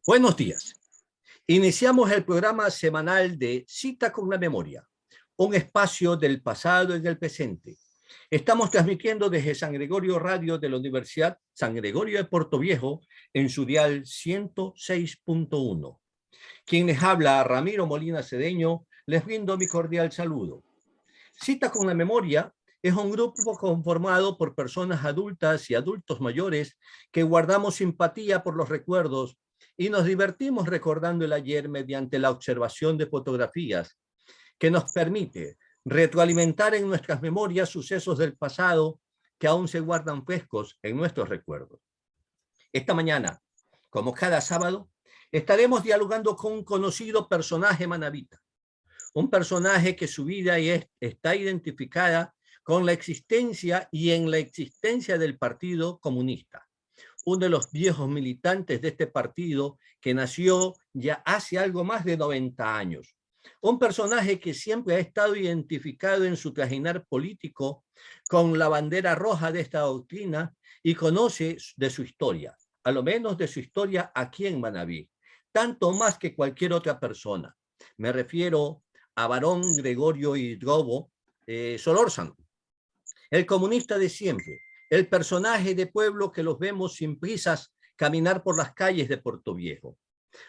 Buenos días. Iniciamos el programa semanal de Cita con la Memoria, un espacio del pasado y del presente. Estamos transmitiendo desde San Gregorio Radio de la Universidad San Gregorio de Portoviejo en su dial 106.1. Quien les habla, Ramiro Molina Cedeño, les brindo mi cordial saludo. Cita con la Memoria es un grupo conformado por personas adultas y adultos mayores que guardamos simpatía por los recuerdos y nos divertimos recordando el ayer mediante la observación de fotografías que nos permite retroalimentar en nuestras memorias sucesos del pasado que aún se guardan frescos en nuestros recuerdos. Esta mañana, como cada sábado, estaremos dialogando con un conocido personaje manabita, un personaje que su vida está identificada con la existencia y en la existencia del Partido Comunista, uno de los viejos militantes de este partido que nació ya hace algo más de 90 años. Un personaje que siempre ha estado identificado en su trajinar político con la bandera roja de esta doctrina y conoce de su historia, a lo menos de su historia aquí en Manabí, tanto más que cualquier otra persona. Me refiero a Barón Gregorio Hidrobo Solórzano, el comunista de siempre, el personaje de pueblo que los vemos sin prisas caminar por las calles de Portoviejo.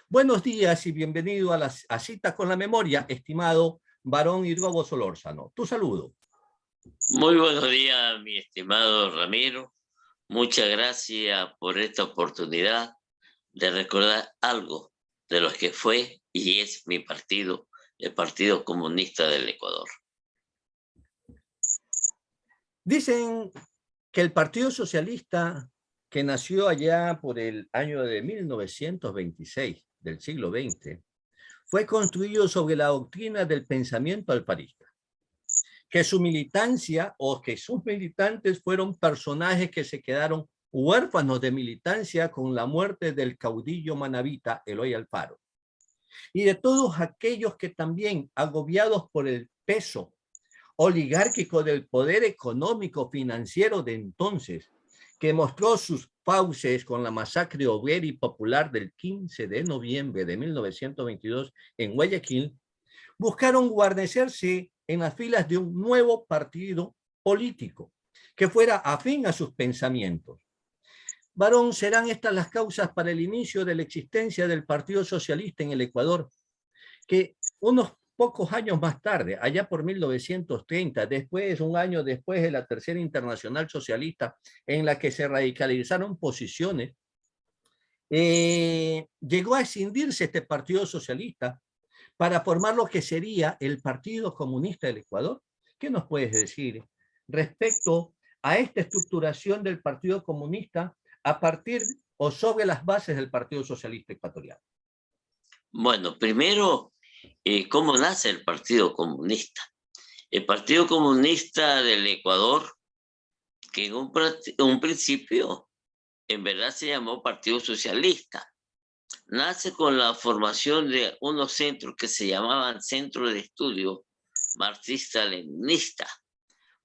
Buenos días y bienvenido a Cita con la Memoria, estimado Barón Hidrobo Solórzano. Tu saludo. Muy buenos días, mi estimado Ramiro. Muchas gracias por esta oportunidad de recordar algo de lo que fue y es mi partido, el Partido Comunista del Ecuador. Dicen que el Partido Socialista, que nació allá por el año de 1926 del siglo XX, fue construido sobre la doctrina del pensamiento alfarista, que su militancia o que sus militantes fueron personajes que se quedaron huérfanos de militancia con la muerte del caudillo manabita Eloy Alfaro, y de todos aquellos que también, agobiados por el peso oligárquico del poder económico financiero de entonces, que mostró sus fauces con la masacre obrera y popular del 15 de noviembre de 1922 en Guayaquil, buscaron guarnecerse en las filas de un nuevo partido político que fuera afín a sus pensamientos. Barón, ¿serán estas las causas para el inicio de la existencia del Partido Socialista en el Ecuador, que unos pocos años más tarde, allá por 1930, un año después de la Tercera Internacional Socialista, en la que se radicalizaron posiciones, llegó a escindirse este Partido Socialista para formar lo que sería el Partido Comunista del Ecuador? ¿Qué nos puedes decir respecto a esta estructuración del Partido Comunista a partir o sobre las bases del Partido Socialista Ecuatoriano? Bueno, primero, ¿cómo nace el Partido Comunista? El Partido Comunista del Ecuador, que en un principio en verdad se llamó Partido Socialista, nace con la formación de unos centros que se llamaban Centros de Estudio Marxista-Leninista,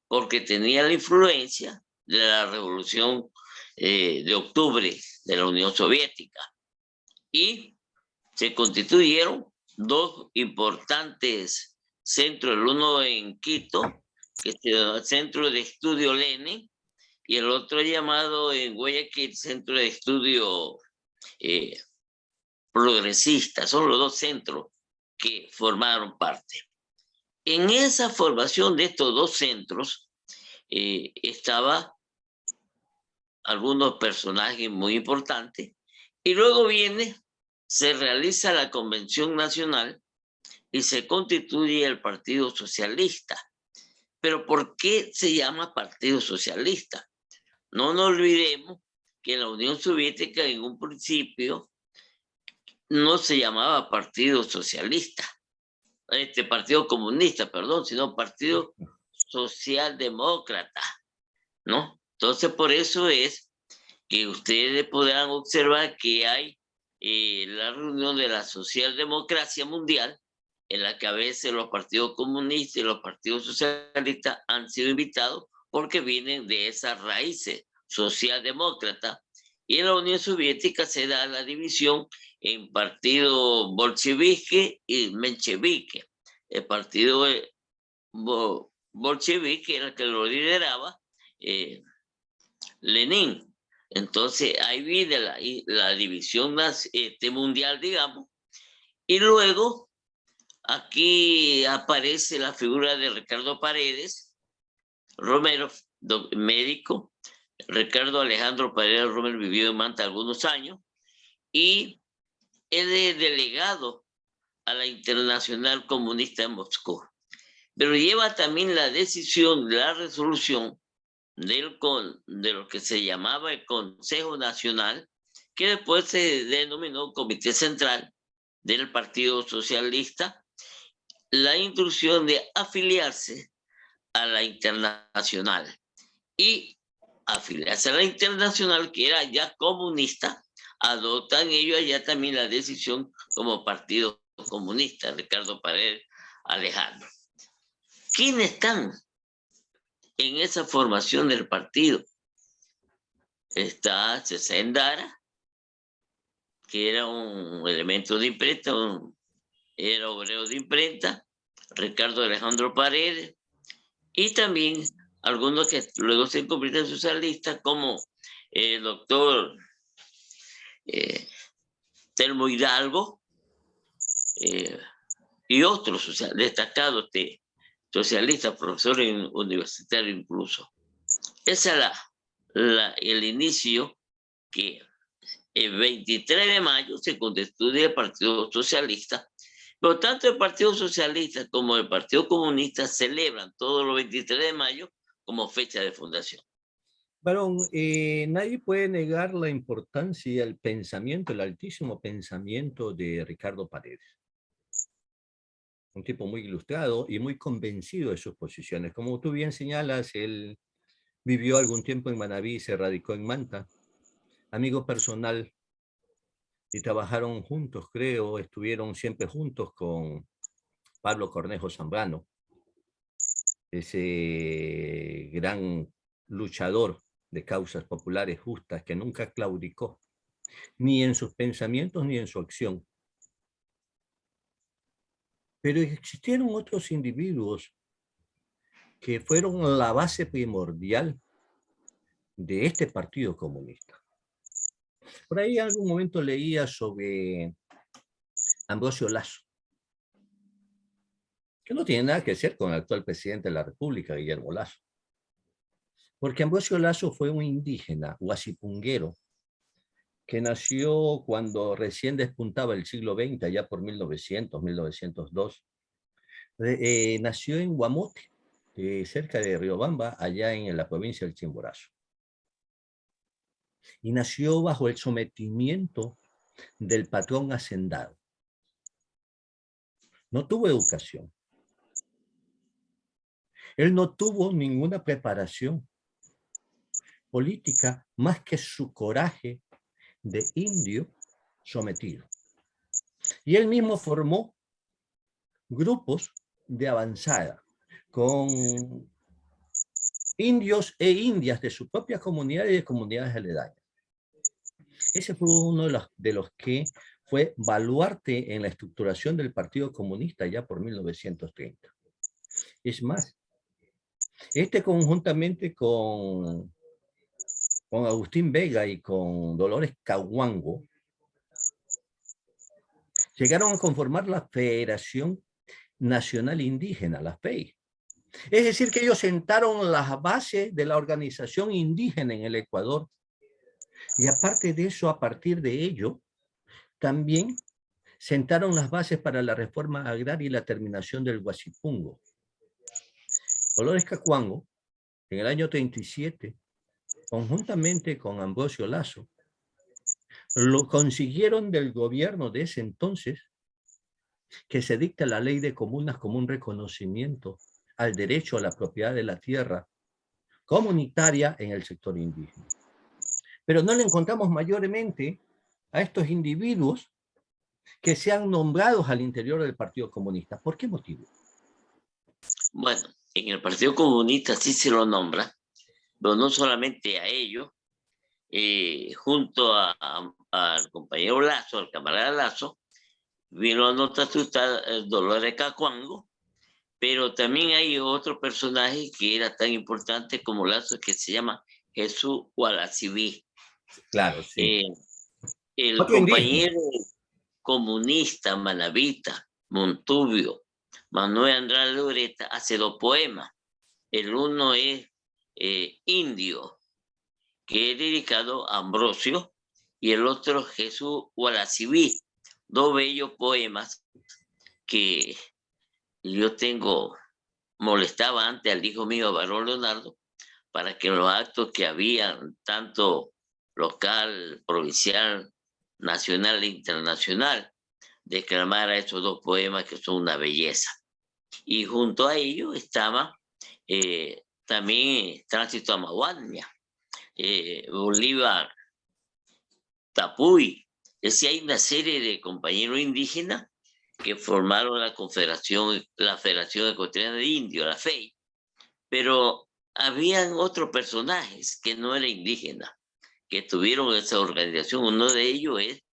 porque tenía la influencia de la Revolución de Octubre de la Unión Soviética. Y se constituyeron dos importantes centros, el uno en Quito, que es el Centro de Estudio Lenin, y el otro llamado en Guayaquil, Centro de Estudio Progresista. Son los dos centros que formaron parte. En esa formación de estos dos centros estaban algunos personajes muy importantes, y luego se realiza la Convención Nacional y se constituye el Partido Socialista. Pero ¿por qué se llama Partido Socialista? No nos olvidemos que la Unión Soviética en un principio no se llamaba Partido Socialista, Partido Comunista, perdón, sino Partido Socialdemócrata, ¿no? Entonces, por eso es que ustedes podrán observar que hay la reunión de la socialdemocracia mundial, en la que a veces los partidos comunistas y los partidos socialistas han sido invitados porque vienen de esas raíces socialdemócratas Y en la Unión Soviética se da la división en partido bolchevique y menchevique. El partido bolchevique era el que lo lideraba Lenin. Entonces ahí viene la división mundial, digamos. Y luego aquí aparece la figura de Ricardo Paredes Romero, médico. Ricardo Alejandro Paredes Romero vivió en Manta algunos años y él es delegado a la Internacional Comunista en Moscú. Pero lleva también la decisión, la resolución de lo que se llamaba el Consejo Nacional, que después se denominó Comité Central del Partido Socialista, la instrucción de afiliarse a la Internacional. Y afiliarse a la Internacional, que era ya comunista, adoptan ellos ya también la decisión como Partido Comunista, Ricardo Paredes Alejandro. ¿Quiénes están en esa formación del partido? Está César Endara, que era un elemento de imprenta, era obrero de imprenta, Ricardo Alejandro Paredes, y también algunos que luego se convierten en socialistas, como el doctor Telmo Hidalgo y otros destacados socialistas, profesores universitarios incluso. Ese es el inicio, que el 23 de mayo se constituye el Partido Socialista. Pero tanto el Partido Socialista como el Partido Comunista celebran todos los 23 de mayo como fecha de fundación. Barón, nadie puede negar la importancia, el pensamiento, el altísimo pensamiento de Ricardo Paredes. Un tipo muy ilustrado y muy convencido de sus posiciones. Como tú bien señalas, él vivió algún tiempo en Manabí, se radicó en Manta, amigo personal, y trabajaron juntos, creo, estuvieron siempre juntos con Pablo Cornejo Zambrano, ese gran luchador de causas populares justas que nunca claudicó, ni en sus pensamientos ni en su acción. Pero existieron otros individuos que fueron la base primordial de este Partido Comunista. Por ahí en algún momento leía sobre Ambrosio Lasso, que no tiene nada que ver con el actual presidente de la República, Guillermo Lasso. Porque Ambrosio Lasso fue un indígena huasipunguero que nació cuando recién despuntaba el siglo XX, allá por 1900, 1902. Nació en Guamote, cerca de Riobamba, allá en la provincia del Chimborazo. Y nació bajo el sometimiento del patrón hacendado. No tuvo educación. Él no tuvo ninguna preparación política más que su coraje de indio sometido. Y él mismo formó grupos de avanzada con indios e indias de su propia comunidad y de comunidades aledañas. Ese fue uno de los que fue baluarte en la estructuración del Partido Comunista ya por 1930. Es más, conjuntamente con Agustín Vega y con Dolores Caguango, llegaron a conformar la Federación Nacional Indígena, la FEI. Es decir, que ellos sentaron las bases de la organización indígena en el Ecuador. Y aparte de eso, a partir de ello, también sentaron las bases para la reforma agraria y la terminación del Huasipungo. Dolores Caguango, en el año 37, conjuntamente con Ambrosio Lasso, lo consiguieron del gobierno de ese entonces que se dicta la ley de comunas como un reconocimiento al derecho a la propiedad de la tierra comunitaria en el sector indígena. Pero no le encontramos mayormente a estos individuos que sean nombrados al interior del Partido Comunista. ¿Por qué motivo? Bueno, en el Partido Comunista sí se lo nombra, pero no solamente a ellos. junto al compañero Lazo, al camarada Lazo, vino a Notatutá Dolores Cacuango, pero también hay otro personaje que era tan importante como Lazo, que se llama Jesús Gualacibí. Claro, sí. El Otro indígena. compañero comunista Manavita Montubio, Manuel Andrade Ureta, hace 2 poemas. El uno es Indio, que es dedicado a Ambrosio, y el otro Jesús Gualacibí, 2 bellos poemas que yo molestaba antes al hijo mío, Barón Leonardo, para que en los actos que habían, tanto local, provincial, nacional e internacional, declamara esos 2 poemas que son una belleza. Y junto a ellos estaba también Tránsito Amaguaña, Bolívar Tapuy. Es decir, hay una serie de compañeros indígenas que formaron la Federación Ecuatoriana de Indios, la FEI, pero habían otros personajes que no eran indígenas, que tuvieron esa organización. Uno de ellos es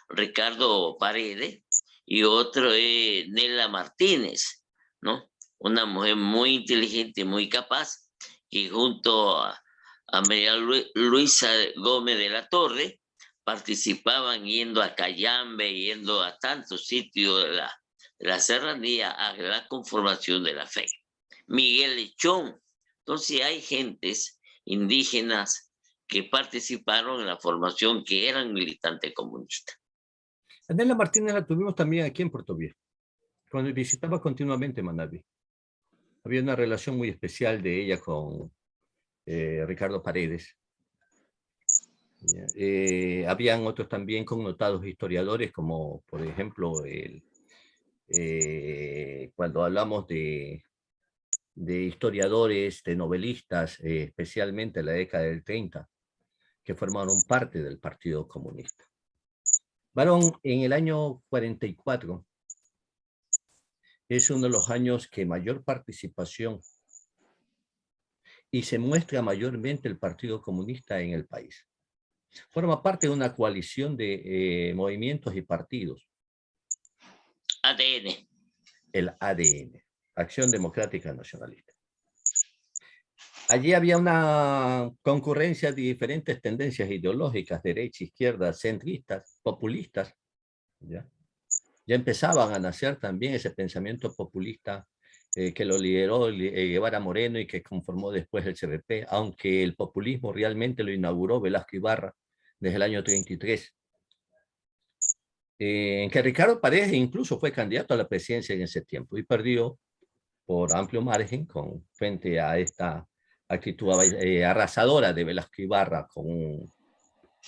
Ricardo Paredes y otro es Nela Martínez, ¿no? Una mujer muy inteligente, muy capaz, y junto a María Luisa Gómez de la Torre participaban yendo a Cayambe, yendo a tantos sitios de la serranía a la conformación de la FEI. Miguel Lechón. Entonces hay gentes indígenas que participaron en la formación, que eran militantes comunistas. Nela Martínez la tuvimos también aquí en Puerto Viejo, cuando visitaba continuamente Manabí. Había una relación muy especial de ella con Ricardo Paredes. Habían otros también connotados historiadores, como por ejemplo, cuando hablamos de historiadores, de novelistas, especialmente en la década del 30, que formaron parte del Partido Comunista. Barón, en el año 44, es uno de los años que mayor participación y se muestra mayormente el Partido Comunista en el país. Forma parte de una coalición de movimientos y partidos. ADN. El ADN, Acción Democrática Nacionalista. Allí había una concurrencia de diferentes tendencias ideológicas, derecha, izquierda, centristas, populistas. Ya empezaban a nacer también ese pensamiento populista que lo lideró Guevara Moreno y que conformó después el CVP, aunque el populismo realmente lo inauguró Velasco Ibarra desde el año 33. En que Ricardo Paredes incluso fue candidato a la presidencia en ese tiempo y perdió por amplio margen frente a esta actitud arrasadora de Velasco Ibarra con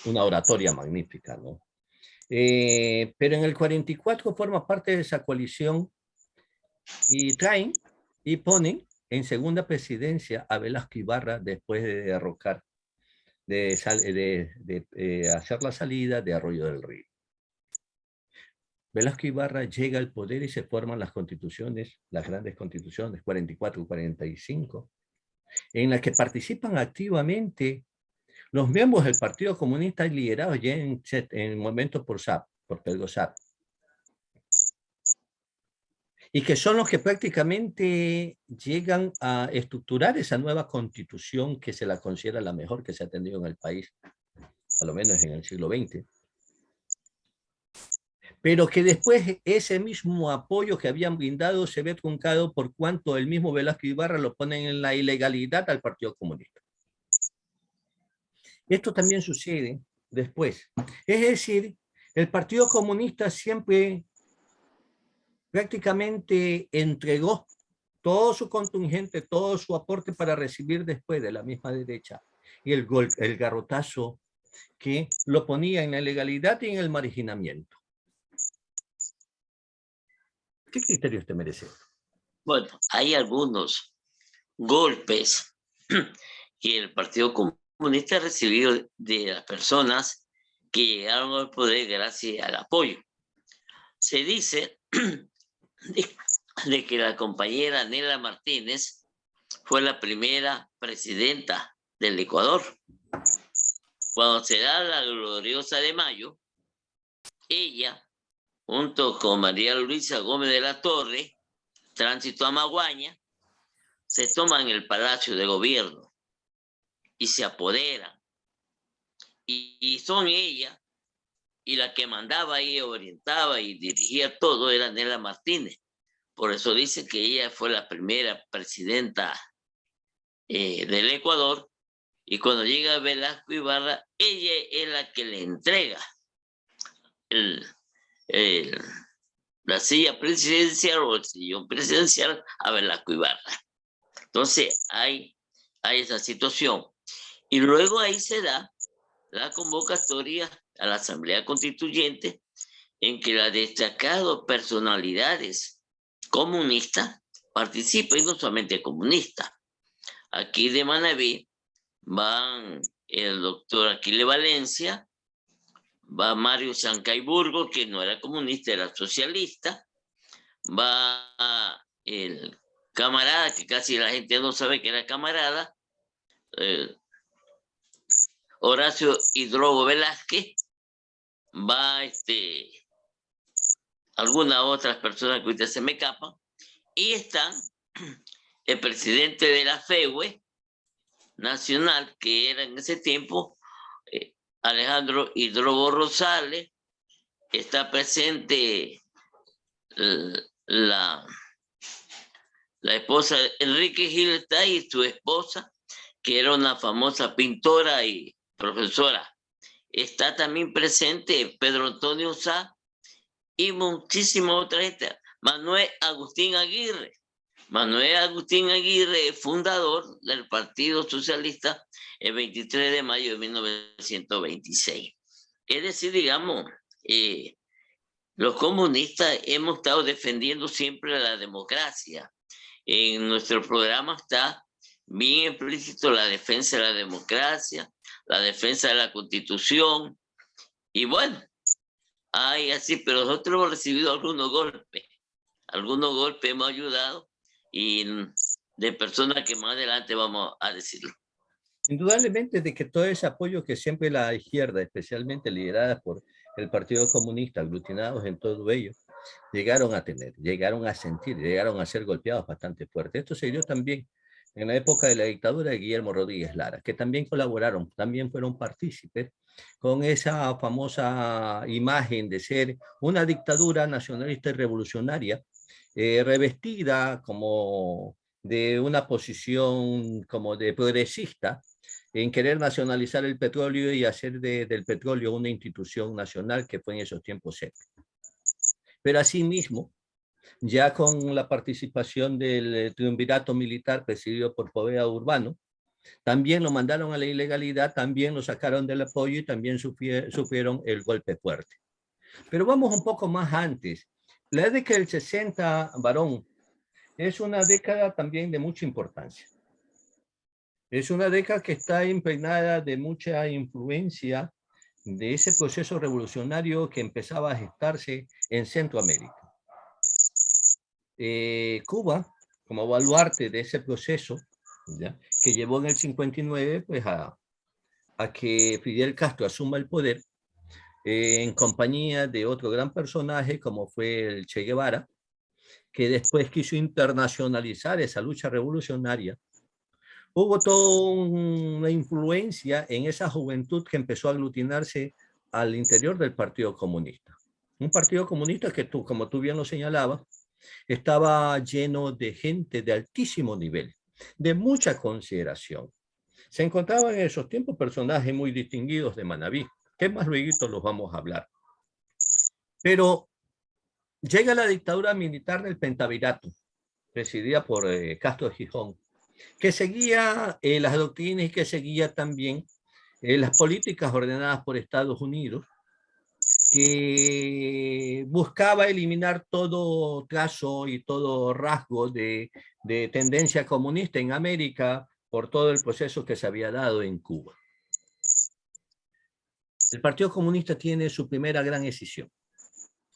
una oratoria magnífica, ¿no? Pero en el 44 forma parte de esa coalición y traen y ponen en segunda presidencia a Velasco Ibarra después de derrocar, de hacer la salida de Arroyo del Río. Velasco Ibarra llega al poder y se forman las constituciones, las grandes constituciones, 44 y 45, en las que participan activamente los miembros del Partido Comunista liderados ya en momentos por Pedro Saab. Y que son los que prácticamente llegan a estructurar esa nueva constitución que se la considera la mejor que se ha tenido en el país, a lo menos en el siglo XX. Pero que después ese mismo apoyo que habían brindado se ve truncado por cuanto el mismo Velasco Ibarra lo ponen en la ilegalidad al Partido Comunista. Esto también sucede después. Es decir, el Partido Comunista siempre prácticamente entregó todo su contingente, todo su aporte para recibir después de la misma derecha y el garrotazo que lo ponía en la ilegalidad y en el marginamiento. ¿Qué criterios te merece? Bueno, hay algunos golpes que el Partido Comunista ha recibido de las personas que llegaron al poder gracias al apoyo. Se dice de que la compañera Nela Martínez fue la primera presidenta del Ecuador. Cuando se da la gloriosa de mayo, ella, junto con María Luisa Gómez de la Torre, tránsito a Maguaña, se toman el Palacio de Gobierno y se apoderan. Y son ella, y la que mandaba y orientaba y dirigía todo era Nela Martínez. Por eso dice que ella fue la primera presidenta del Ecuador, y cuando llega Velasco Ibarra, ella es la que le entrega la silla presidencial o el sillón presidencial a Velasco Ibarra. Entonces hay esa situación. Y luego ahí se da la convocatoria a la Asamblea Constituyente, en que las destacadas personalidades comunistas participan, y no solamente comunistas. Aquí de Manabí van el doctor Aquile Valencia, va Mario Sancaiburgo, que no era comunista, era socialista, va el camarada, que casi la gente no sabe que era camarada, Horacio Hidrobo Velázquez, va algunas otras personas que ahorita se me escapan, y están el presidente de la FEUE nacional, que era en ese tiempo Alejandro Hidrobo Rosales, está presente la esposa de Enrique Gil y su esposa, que era una famosa pintora y profesora. Está también presente Pedro Antonio Sá y muchísima otra gente. Manuel Agustín Aguirre. Manuel Agustín Aguirre, fundador del Partido Socialista el 23 de mayo de 1926. Es decir, digamos, los comunistas hemos estado defendiendo siempre la democracia. En nuestro programa está bien explícito la defensa de la democracia, la defensa de la Constitución. Y bueno, hay así, pero nosotros hemos recibido algunos golpes hemos ayudado, y de personas que más adelante vamos a decirlo. Indudablemente de que todo ese apoyo que siempre la izquierda, especialmente liderada por el Partido Comunista, aglutinados en todo ello, llegaron a tener, llegaron a sentir, llegaron a ser golpeados bastante fuerte. Esto se dio también en la época de la dictadura de Guillermo Rodríguez Lara, que también colaboraron, también fueron partícipes con esa famosa imagen de ser una dictadura nacionalista y revolucionaria, revestida como de una posición como de progresista, en querer nacionalizar el petróleo y hacer del petróleo una institución nacional, que fue en esos tiempos CEP. Pero asimismo, ya con la participación del triunvirato militar presidido por Poveda Urbano, también lo mandaron a la ilegalidad, también lo sacaron del apoyo y también sufrieron el golpe fuerte. Pero vamos un poco más antes. La década del 60, varón, es una década también de mucha importancia. Es una década que está impregnada de mucha influencia de ese proceso revolucionario que empezaba a gestarse en Centroamérica. Cuba, como baluarte de ese proceso, ¿ya?, que llevó en el 59 pues, a que Fidel Castro asuma el poder, en compañía de otro gran personaje como fue el Che Guevara, que después quiso internacionalizar esa lucha revolucionaria. Hubo toda una influencia en esa juventud que empezó a aglutinarse al interior del Partido Comunista. Un Partido Comunista que tú, como tú bien lo señalabas, estaba lleno de gente de altísimo nivel, de mucha consideración. Se encontraban en esos tiempos personajes muy distinguidos de Manabí, que más luego los vamos a hablar. Pero llega la dictadura militar del Pentavirato, presidida por Castro de Gijón, que seguía las doctrinas y que seguía también las políticas ordenadas por Estados Unidos, que buscaba eliminar todo trazo y todo rasgo de tendencia comunista en América por todo el proceso que se había dado en Cuba. El Partido Comunista tiene su primera gran escisión,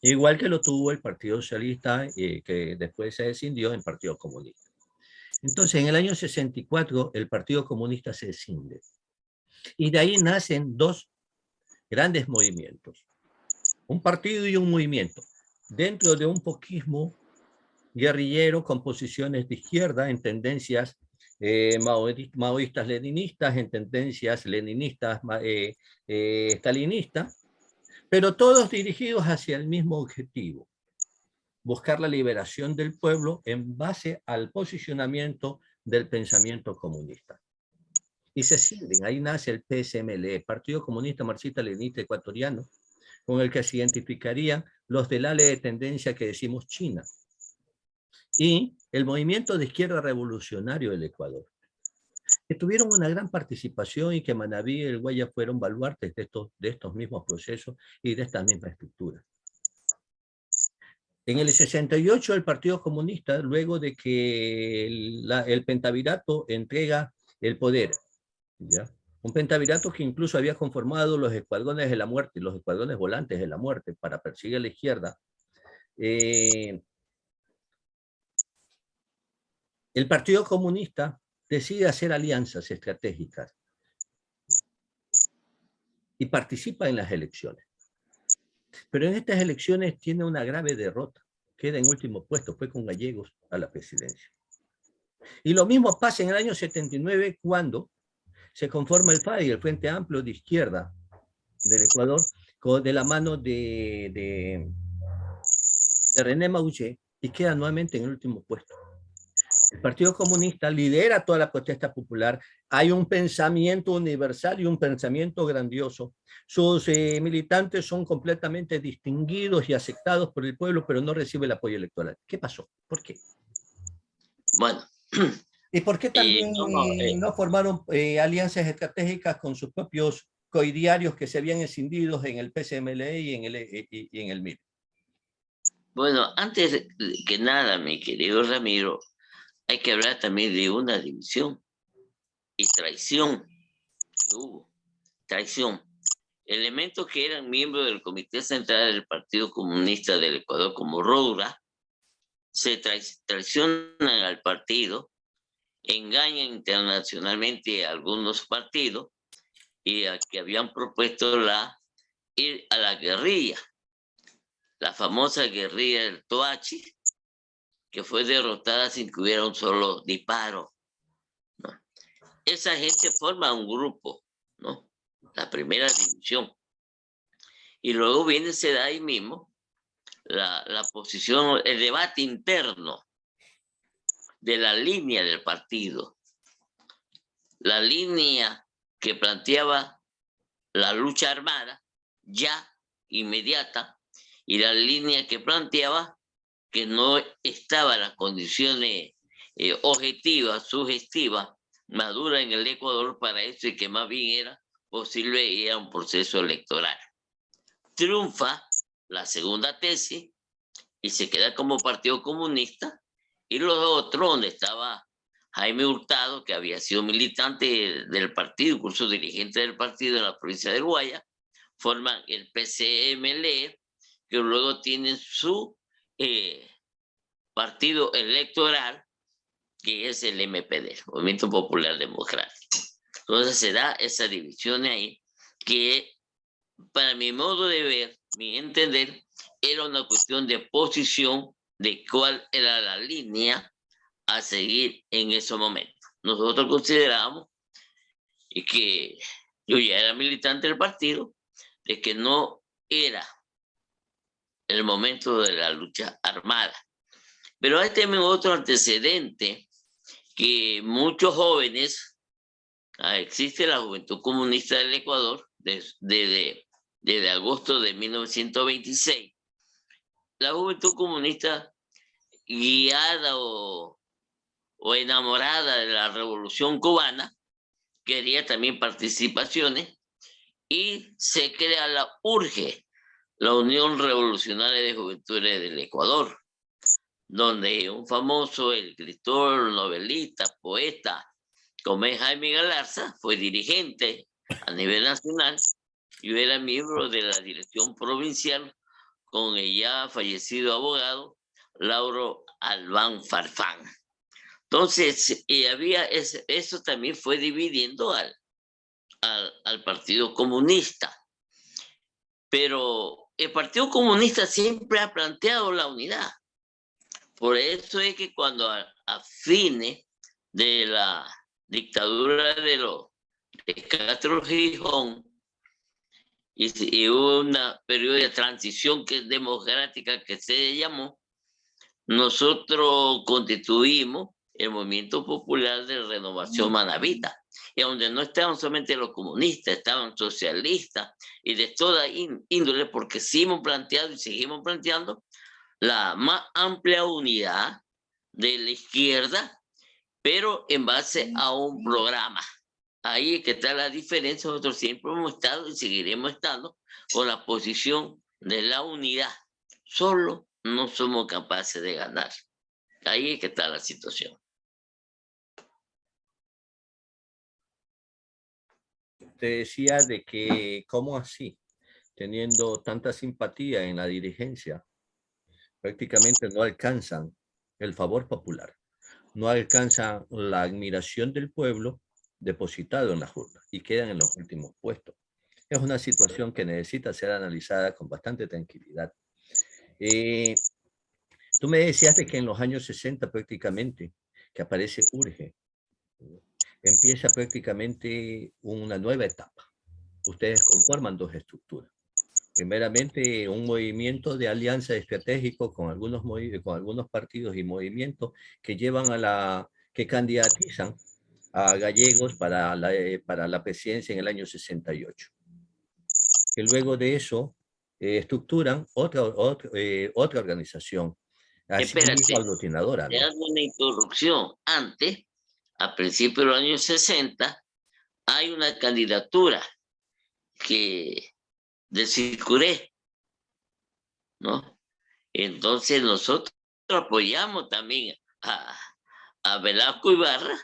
igual que lo tuvo el Partido Socialista, que después se escindió en Partido Comunista. Entonces, en el año 64, el Partido Comunista se escinde. Y de ahí nacen dos grandes movimientos, un partido y un movimiento, dentro de un poquismo guerrillero con posiciones de izquierda en tendencias maoístas leninistas, en tendencias leninistas stalinistas, pero todos dirigidos hacia el mismo objetivo: buscar la liberación del pueblo en base al posicionamiento del pensamiento comunista. Y se cinden, ahí nace el PSMLE, Partido Comunista Marxista Leninista Ecuatoriano, con el que se identificarían los del ala de tendencia que decimos China, y el movimiento de izquierda revolucionario del Ecuador, que tuvieron una gran participación y que Manabí y el Guaya fueron baluartes de estos mismos procesos y de estas mismas estructuras. En el 68 el Partido Comunista, luego de que el pentavirato entrega el poder, ¿ya? Un pentavirato que incluso había conformado los escuadrones de la muerte, los escuadrones volantes de la muerte para perseguir a la izquierda. El Partido Comunista decide hacer alianzas estratégicas y participa en las elecciones. Pero en estas elecciones tiene una grave derrota. Queda en último puesto, fue con Gallegos a la presidencia. Y lo mismo pasa en el año 79 cuando se conforma el FAI, el Frente Amplio de Izquierda del Ecuador, de la mano de René Mauché, y queda nuevamente en el último puesto. El Partido Comunista lidera toda la protesta popular. Hay un pensamiento universal y un pensamiento grandioso. Sus militantes son completamente distinguidos y aceptados por el pueblo, pero no recibe el apoyo electoral. ¿Qué pasó? ¿Por qué? Bueno. ¿Y por qué también no formaron alianzas estratégicas con sus propios coidiarios que se habían escindido en el PSMLE y en el MIR? Bueno, antes que nada, mi querido Ramiro, hay que hablar también de una división y traición que hubo. Traición. Elementos que eran miembros del Comité Central del Partido Comunista del Ecuador, como Roura, se traicionan al partido, engañan internacionalmente a algunos partidos y a que habían propuesto ir a la guerrilla, la famosa guerrilla del Toachi, que fue derrotada sin que hubiera un solo disparo, ¿no? Esa gente forma un grupo, ¿no? La primera división. Y luego se da ahí mismo la posición, el debate interno de la línea del partido. La línea que planteaba la lucha armada, ya inmediata, y la línea que planteaba que no estaban las condiciones objetivas, sugestivas, maduras en el Ecuador para eso, y que más bien era posible ir a un proceso electoral. Triunfa la segunda tesis y se queda como Partido Comunista, y los otros, donde estaba Jaime Hurtado, que había sido militante del partido, incluso dirigente del partido en la provincia del Guaya, forman el PCMLE, que luego tienen su partido electoral, que es el MPD, Movimiento Popular Democrático. Entonces se da esa división ahí, que para mi modo de ver, mi entender, era una cuestión de posición de cuál era la línea a seguir en ese momento. Nosotros consideramos, y que yo ya era militante del partido, de que no era el momento de la lucha armada. Pero hay también otro antecedente, que muchos jóvenes, existe la Juventud Comunista del Ecuador desde agosto de 1926. La Juventud Comunista, guiada o enamorada de la Revolución Cubana, quería también participaciones, y se crea la URGE, la Unión Revolucionaria de Juventudes del Ecuador, donde un famoso escritor, novelista, poeta, como es Jaime Galarza, fue dirigente a nivel nacional y era miembro de la dirección provincial con el ya fallecido abogado Lauro Albán Farfán. Entonces, eso también fue dividiendo al Partido Comunista. Pero el Partido Comunista siempre ha planteado la unidad. Por eso es que cuando a fines de la dictadura de Castro Gijón y hubo una periodo de transición democrática que se llamó, nosotros constituimos el Movimiento Popular de Renovación Manabita, y donde no estaban solamente los comunistas, estaban socialistas y de toda índole, porque sí hemos planteado y seguimos planteando la más amplia unidad de la izquierda, pero en base a un programa. Ahí es que está la diferencia. Nosotros siempre hemos estado y seguiremos estando con la posición de la unidad. Solo no somos capaces de ganar. Ahí es que está la situación. Te decía de que, ¿cómo así? Teniendo tanta simpatía en la dirigencia, prácticamente no alcanzan el favor popular, no alcanzan la admiración del pueblo depositado en las urnas y quedan en los últimos puestos. Es una situación que necesita ser analizada con bastante tranquilidad. Tú me decías de que en los años 60 prácticamente que aparece Urge, empieza prácticamente una nueva etapa. Ustedes conforman dos estructuras. Primeramente, un movimiento de alianza estratégico con algunos partidos y movimientos que llevan que candidatizan a gallegos para la presidencia en el año 68. Que luego de eso estructuran otra organización, así mismo aglutinadora, te ¿no? hago una interrupción. Antes, a principios de los años 60, hay una candidatura de Sicuré, ¿no? Entonces nosotros apoyamos también a Velasco Ibarra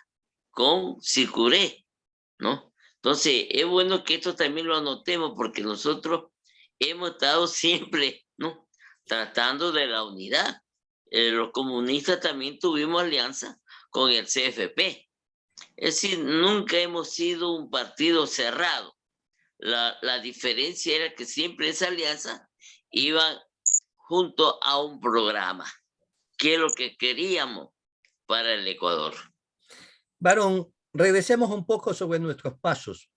con Sicuré, ¿no? Entonces es bueno que esto también lo anotemos, porque nosotros hemos estado siempre, ¿no?, tratando de la unidad. Los comunistas también tuvimos alianza con el CFP. Es decir, nunca hemos sido un partido cerrado. La diferencia era que siempre esa alianza iba junto a un programa, que es lo que queríamos para el Ecuador. Barón, regresemos un poco sobre nuestros pasos.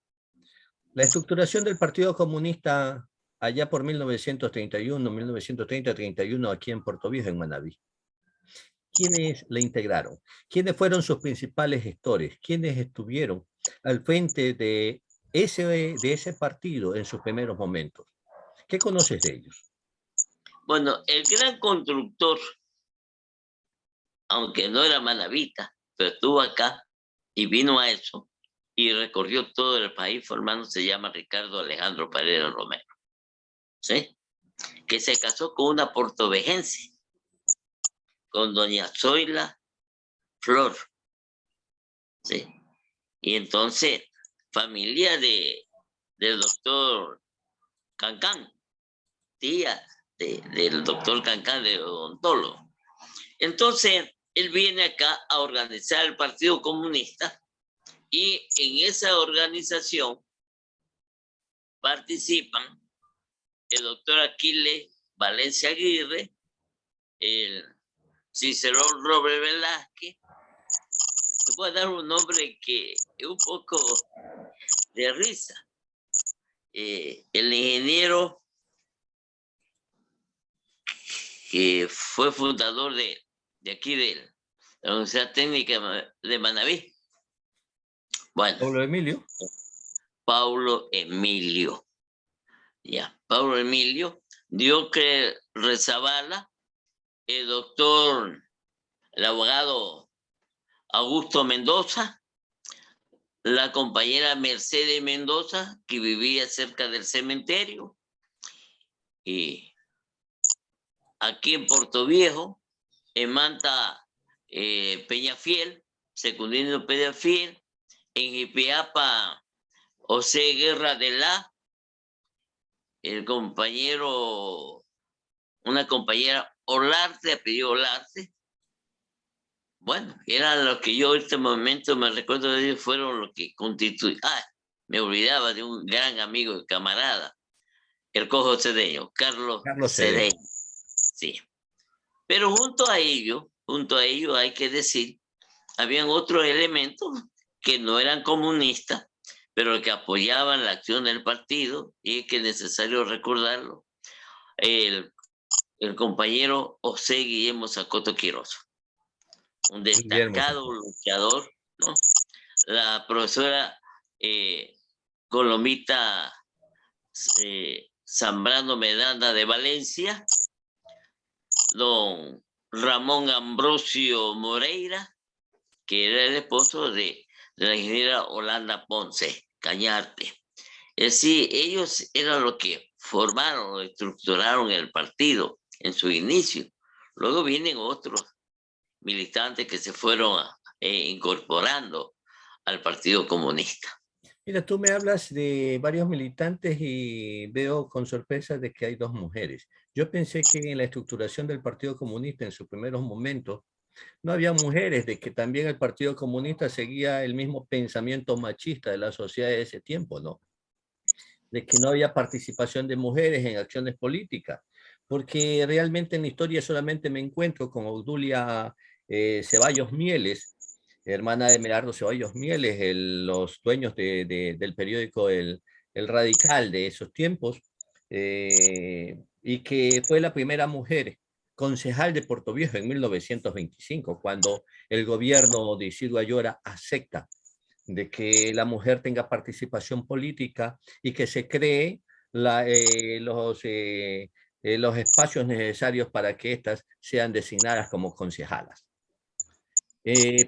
La estructuración del Partido Comunista allá por 1931, 1930-31, aquí en Puerto Viejo, en Manabí. ¿Quiénes la integraron? ¿Quiénes fueron sus principales gestores? ¿Quiénes estuvieron al frente de ese partido en sus primeros momentos? ¿Qué conoces de ellos? Bueno, el gran constructor, aunque no era manabita, pero estuvo acá y vino a eso y recorrió todo el país formando, se llama Ricardo Alejandro Pereira Romero, ¿sí? Que se casó con una portovejense, con doña Zoila Flor, ¿sí? Y entonces, familia del doctor Cancán, tía del doctor Cancán, de odontólogo. Entonces, él viene acá a organizar el Partido Comunista, y en esa organización participan el doctor Aquiles Valencia Aguirre, el Cicerón Robles Velázquez. Te voy a dar un nombre que es un poco de risa. El ingeniero que fue fundador de aquí de la Universidad Técnica de Manabí. Bueno, Paulo Emilio. Ya, Paulo Emilio, Diocre Rezabala, el doctor, el abogado Augusto Mendoza, la compañera Mercedes Mendoza, que vivía cerca del cementerio, y aquí en Puerto Viejo, en Manta, Peñafiel, Secundino Peñafiel, en Ipiapa, José Guerra de el compañero, una compañera Olarte, apellido Olarte. Bueno, eran los que yo en este momento me recuerdo de ellos, fueron los que constituyeron. me olvidaba de un gran amigo y camarada, el cojo Cedeño, Carlos Cedeño. Cedeño. Sí. Pero junto a ello hay que decir, habían otros elementos que no eran comunistas, pero que apoyaban la acción del partido, y es que es necesario recordarlo. El compañero José Guillermo Zacoto Quiroz, un destacado luchador, ¿no? La profesora Colomita Zambrano Medana de Valencia, don Ramón Ambrosio Moreira, que era el esposo de la ingeniera Holanda Ponce Cañarte. Es decir, ellos eran los que formaron o estructuraron el partido en su inicio. Luego vienen otros militantes que se fueron incorporando al Partido Comunista. Mira, tú me hablas de varios militantes y veo con sorpresa de que hay 2 mujeres. Yo pensé que en la estructuración del Partido Comunista en sus primeros momentos no había mujeres, de que también el Partido Comunista seguía el mismo pensamiento machista de la sociedad de ese tiempo, ¿no? De que no había participación de mujeres en acciones políticas, porque realmente en la historia solamente me encuentro con Obdulia Ceballos Mieles, hermana de Merardo Ceballos Mieles, los dueños del periódico el Radical de esos tiempos, y que fue la primera mujer concejal de Portoviejo en 1925, cuando el gobierno de Isidro Ayora acepta de que la mujer tenga participación política y que se cree los espacios necesarios para que éstas sean designadas como concejalas.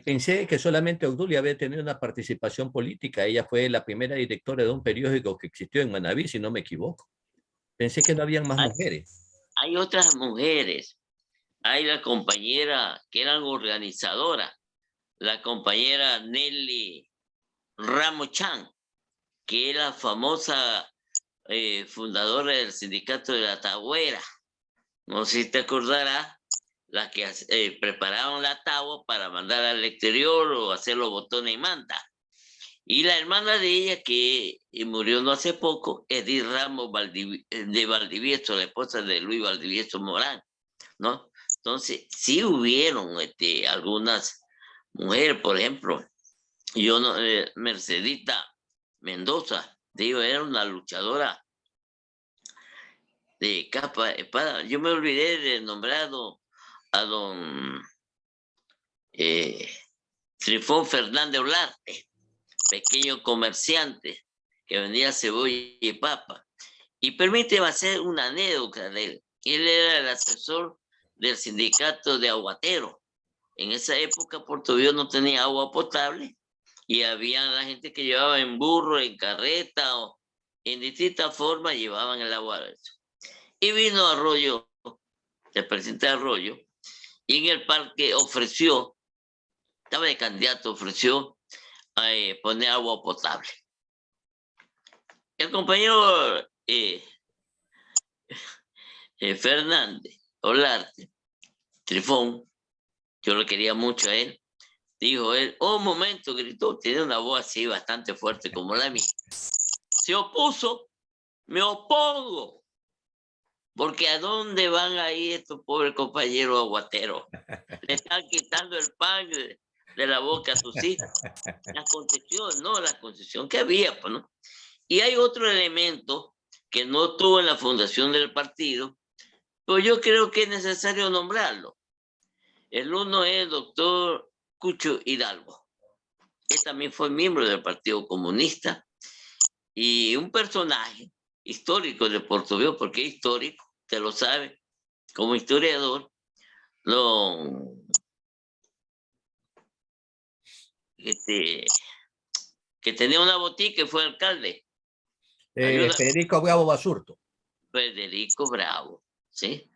Pensé que solamente Obdulia había tenido una participación política. Ella fue la primera directora de un periódico que existió en Manabí, si no me equivoco. Pensé que no habían más mujeres. Hay otras mujeres. Hay la compañera que eran organizadoras, la compañera Nelly Ramos Chan, que era famosa fundadora del sindicato de la Tagüera. No sé si te acordarás, la que preparaban la tagua para mandar al exterior o hacer los botones y manta. Y la hermana de ella, que murió no hace poco, Edith Ramos de Valdivieso, la esposa de Luis Valdivieso Morán, ¿no? Entonces, sí hubieron algunas mujeres, por ejemplo, Mercedita Mendoza, digo, era una luchadora de capa espada. Yo me olvidé de nombrar a don Trifón Fernández Olarte, pequeño comerciante que vendía cebolla y papa. Y permíteme hacer una anécdota de él. Él era el asesor del sindicato de aguateros. En esa época Portoviejo no tenía agua potable y había la gente que llevaba en burro, en carreta o en distintas formas llevaban el agua. Y vino Arroyo, el presidente Arroyo, y en el parque ofreció, estaba de candidato, ofreció poner agua potable. El compañero Fernández Olarte, Trifón, yo lo quería mucho a él, dijo él, un momento, gritó, tiene una voz así bastante fuerte como la mía. Se opuso, me opongo, porque ¿a dónde van a ir estos pobres compañeros aguateros? Le están quitando el pan de la boca a sus hijos. La concesión, no, la concesión que había, pues, ¿no? Y hay otro elemento que no tuvo en la fundación del partido, pero yo creo que es necesario nombrarlo. El uno es el doctor Cucho Hidalgo, que también fue miembro del Partido Comunista y un personaje histórico de Portoviejo, porque es histórico, te lo sabe, como historiador, que tenía una botica y fue alcalde. Federico Bravo Basurto. Federico Bravo, ¿sí?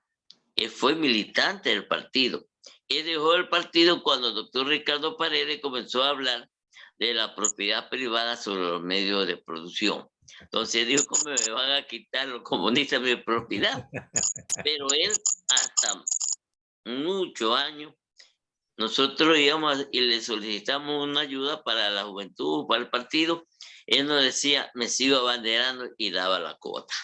Él fue militante del partido. Él dejó el partido cuando el doctor Ricardo Paredes comenzó a hablar de la propiedad privada sobre los medios de producción. Entonces dijo, ¿cómo me van a quitar los comunistas mi propiedad? Pero él hasta muchos años nosotros íbamos y le solicitamos una ayuda para la juventud, para el partido. Él nos decía, me sigo abanderando y daba la cuota.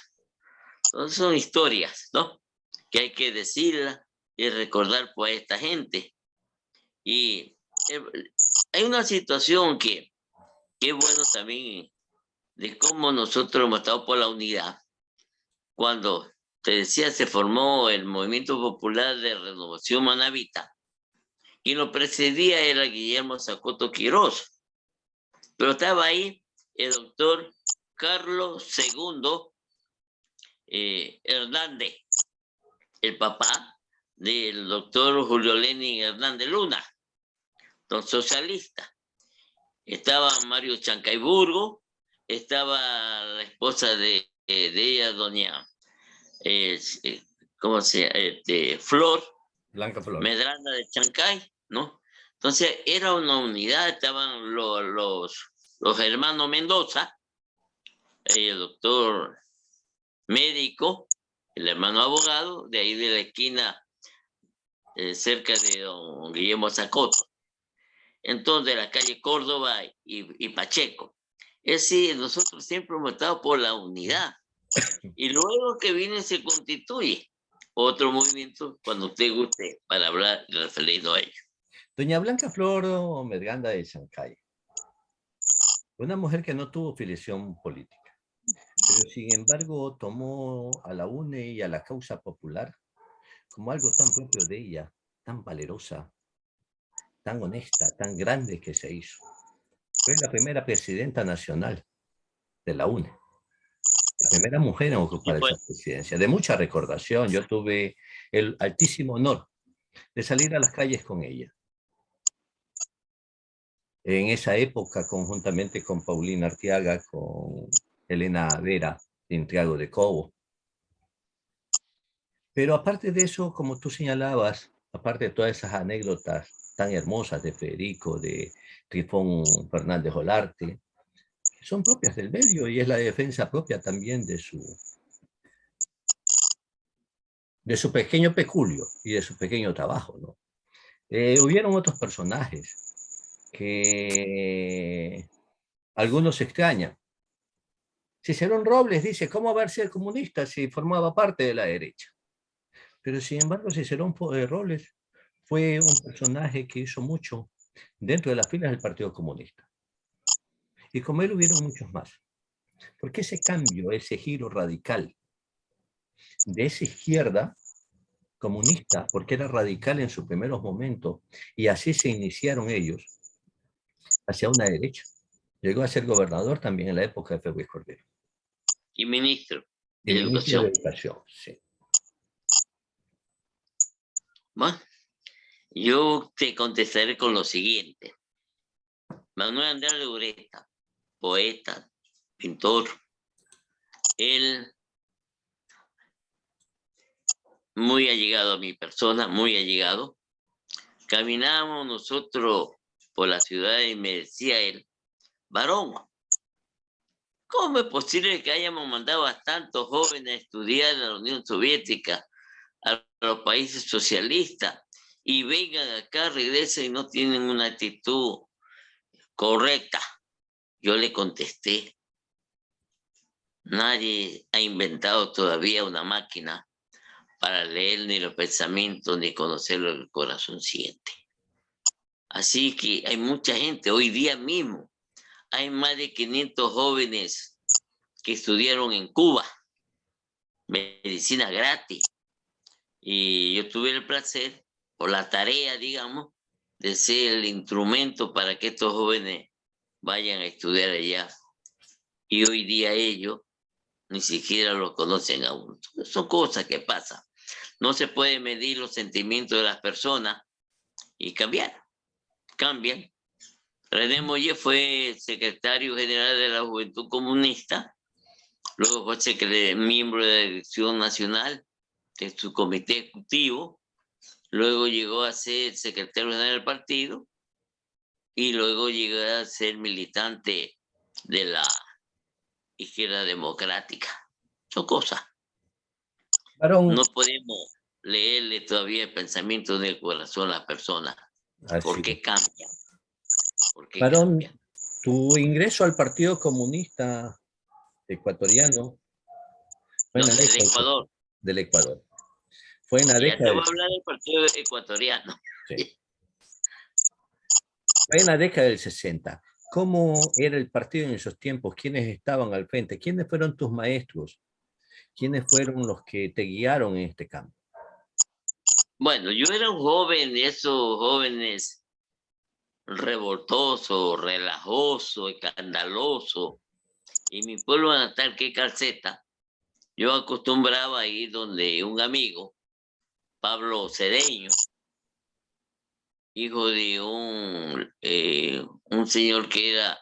Entonces son historias, ¿no? Que hay que decirlas y recordar por esta gente. Y hay una situación que es bueno también de cómo nosotros hemos estado por la unidad. Cuando, te decía, se formó el Movimiento Popular de Renovación Manabita, quien lo precedía era Guillermo Zacoto Quirós, pero estaba ahí el doctor Carlos II Hernández, el papá del doctor Julio Lenin Hernández Luna, don socialista. Estaba Mario Chancayburgo, estaba la esposa de ella, doña, ¿cómo se llama? Flor, Blanca Flor. Medrana de Chancay, ¿no? Entonces era una unidad, estaban los hermanos Mendoza, el doctor médico, el hermano abogado, de ahí de la esquina, cerca de don Guillermo Zacoto. Entonces, la calle Córdoba y Pacheco. Es decir, nosotros siempre hemos estado por la unidad. Y luego que viene se constituye otro movimiento, cuando usted guste, para hablar referido a ello. Doña Blanca Flor Medganda de Chancay, una mujer que no tuvo filiación política, pero sin embargo tomó a la UNE y a la causa popular como algo tan propio de ella, tan valerosa, tan honesta, tan grande que se hizo. Fue la primera presidenta nacional de la UNE, la primera mujer en ocupar esa presidencia, de mucha recordación. Yo tuve el altísimo honor de salir a las calles con ella. En esa época, conjuntamente con Paulina Arteaga, con Elena Vera, de Intriago de Cobo. Pero aparte de eso, como tú señalabas, aparte de todas esas anécdotas tan hermosas de Federico, de Trifón Fernández Olarte, son propias del medio y es la defensa propia también de su pequeño peculio y de su pequeño trabajo, ¿no? Hubieron otros personajes que algunos extrañan. Cicerón Robles dice, ¿cómo va a ser comunista si formaba parte de la derecha? Pero sin embargo, Cicerón Robles fue un personaje que hizo mucho dentro de las filas del Partido Comunista. Y como él hubieron muchos más. Porque ese cambio, ese giro radical de esa izquierda comunista, porque era radical en sus primeros momentos, y así se iniciaron ellos, hacia una derecha. Llegó a ser gobernador también en la época de Félix Cordero. Y ministro Y de ministro de Educación. Educación, sí. Bueno, yo te contestaré con lo siguiente. Manuel Andrade Ureta, poeta, pintor, él muy allegado a mi persona, muy allegado. Caminábamos nosotros por la ciudad y me decía él, varón, ¿cómo es posible que hayamos mandado a tantos jóvenes a estudiar en la Unión Soviética, a los países socialistas, y vengan acá, regresen y no tienen una actitud correcta? Yo le contesté, nadie ha inventado todavía una máquina para leer ni los pensamientos ni conocer lo que el corazón siente. Así que hay mucha gente, hoy día mismo, hay más de 500 jóvenes que estudiaron en Cuba, medicina gratis. Y yo tuve el placer, por la tarea, digamos, de ser el instrumento para que estos jóvenes vayan a estudiar allá. Y hoy día ellos ni siquiera lo conocen aún. Son cosas que pasan. No se puede medir los sentimientos de las personas y cambian. René Moller fue secretario general de la Juventud Comunista, luego fue miembro de la Dirección Nacional de su comité ejecutivo, luego llegó a ser secretario general del partido y luego llegó a ser militante de la izquierda democrática. Son cosas. Varón, No podemos leerle todavía el pensamiento del corazón a las personas. ¿Por Así. qué cambian? ¿Por qué Varón, cambian? tu ingreso al Partido Comunista Ecuatoriano fue No, en la del década Ecuador. del Ecuador. Fue en la Ya te década voy del, a hablar del partido ecuatoriano. sí, fue en la década del 60. ¿Cómo era el partido en esos tiempos? ¿Quiénes estaban al frente? ¿Quiénes fueron tus maestros? ¿Quiénes fueron los que te guiaron en este campo? Bueno, yo era un joven de esos jóvenes revoltoso, relajoso, escandaloso. Y mi pueblo natal, que es Calceta, yo acostumbraba a ir donde un amigo, Pablo Cedeño, hijo de un señor que era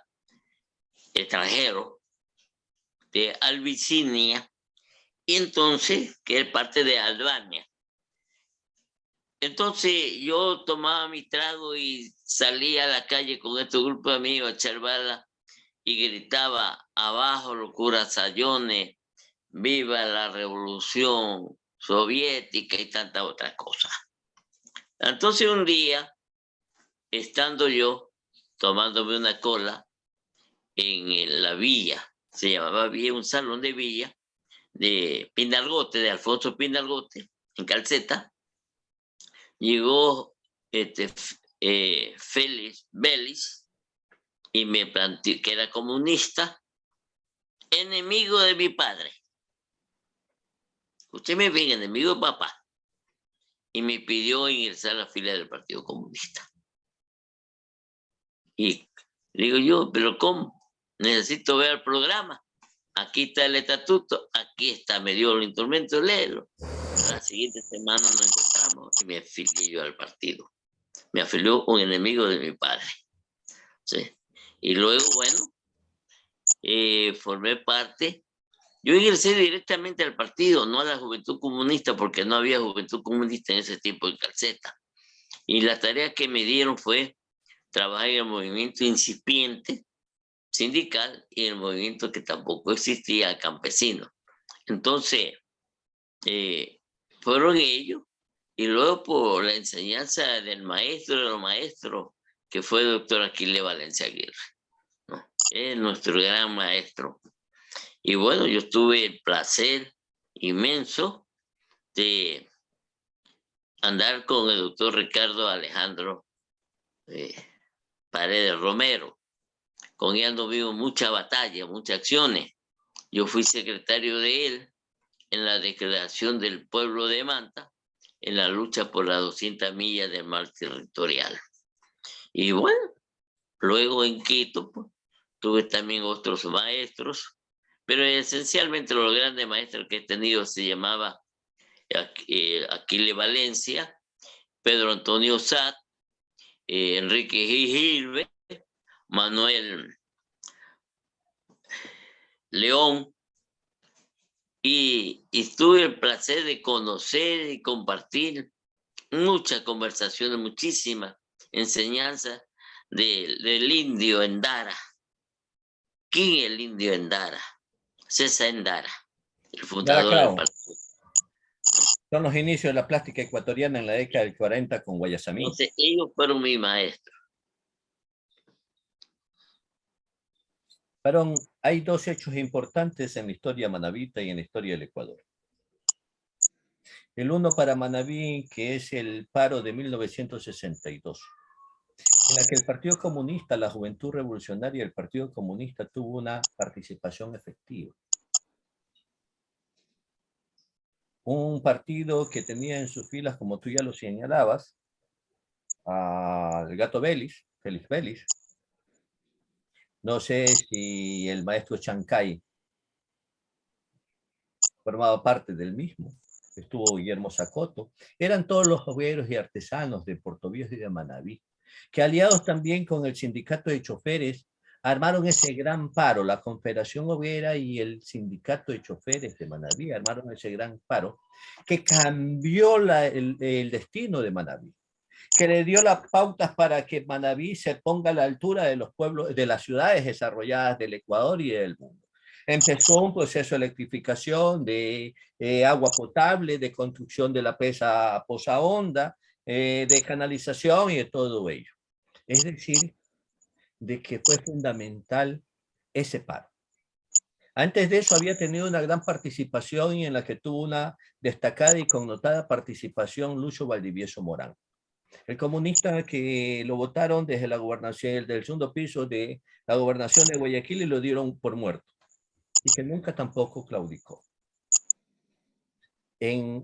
extranjero, de Albicinia, y entonces, que es parte de Albania. Entonces yo tomaba mi trago y salía a la calle con este grupo de amigos a echar bala y gritaba: abajo los curazayones, viva la revolución soviética y tantas otras cosas. Entonces un día, estando yo tomándome una cola en la villa, se llamaba Villa, un salón de villa de Pinalgote, de Alfonso Pinalgote, en Calceta, llegó Félix Vélez y me planteó que era comunista, enemigo de mi padre. Usted me ve, enemigo de papá. Y me pidió ingresar a la fila del Partido Comunista. Y digo yo, ¿pero cómo? Necesito ver el programa. Aquí está el estatuto, aquí está, me dio el instrumento, léelo. La siguiente semana nos encontramos y me afilié yo al partido. Me afilió un enemigo de mi padre. ¿Sí? Y luego, bueno, formé parte. Yo ingresé directamente al partido, no a la Juventud Comunista, porque no había Juventud Comunista en ese tiempo en Calceta. Y la tarea que me dieron fue trabajar en el movimiento incipiente sindical y el movimiento que tampoco existía campesino. Entonces, fueron ellos, y luego por la enseñanza del maestro de los maestros, que fue el doctor Aquiles Valencia Aguirre, ¿no? Es nuestro gran maestro. Y bueno, yo tuve el placer inmenso de andar con el doctor Ricardo Alejandro Paredes Romero. Con él no vimos mucha batalla, muchas acciones. Yo fui secretario de él en la declaración del pueblo de Manta, en la lucha por las 200 millas del mar territorial. Y bueno, luego en Quito, pues, tuve también otros maestros, pero esencialmente los grandes maestros que he tenido se llamaba Aquiles Valencia, Pedro Antonio Sat, Enrique Gilbert, Manuel León, y tuve el placer de conocer y compartir muchas conversaciones, muchísimas enseñanzas del indio Endara. ¿Quién es el indio Endara? César Endara, el fundador del partido. Son los inicios de la plástica ecuatoriana en la década del 40 con Guayasamín. Entonces, ellos fueron mis maestros. Varón, hay dos hechos importantes en la historia manabita y en la historia del Ecuador. El uno para Manabí, que es el paro de 1962, en la que el Partido Comunista, la Juventud Revolucionaria del Partido Comunista tuvo una participación efectiva. Un partido que tenía en sus filas, como tú ya lo señalabas, al Gato Vélez, Félix Vélez. No sé si el maestro Chancay formaba parte del mismo. Estuvo Guillermo Zacoto. Eran todos los obreros y artesanos de Portoviejo y de Manabí, que aliados también con el sindicato de choferes, armaron ese gran paro. La Confederación Obrera y el sindicato de choferes de Manabí armaron ese gran paro que cambió el destino de Manabí, que le dio las pautas para que Manabí se ponga a la altura de los pueblos, de las ciudades desarrolladas del Ecuador y del mundo. Empezó un proceso de electrificación, de agua potable, de construcción de la presa Poza Honda, de canalización y de todo ello. Es decir, de que fue fundamental ese paro. Antes de eso había tenido una gran participación y en la que tuvo una destacada y connotada participación Lucio Valdivieso Morán, el comunista que lo votaron desde la gobernación del segundo piso de la gobernación de Guayaquil y lo dieron por muerto y que nunca tampoco claudicó. En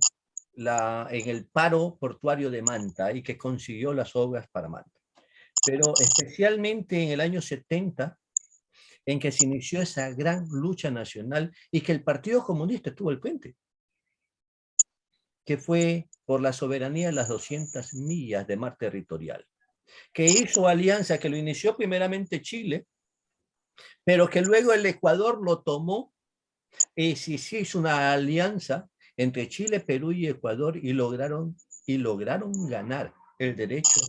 el paro portuario de Manta y que consiguió las obras para Manta. Pero especialmente en el año 70, en que se inició esa gran lucha nacional y que el Partido Comunista estuvo al frente, que fue por la soberanía de las 200 millas de mar territorial, que hizo alianza, que lo inició primeramente Chile, pero que luego el Ecuador lo tomó y se hizo una alianza entre Chile, Perú y Ecuador y lograron ganar el derecho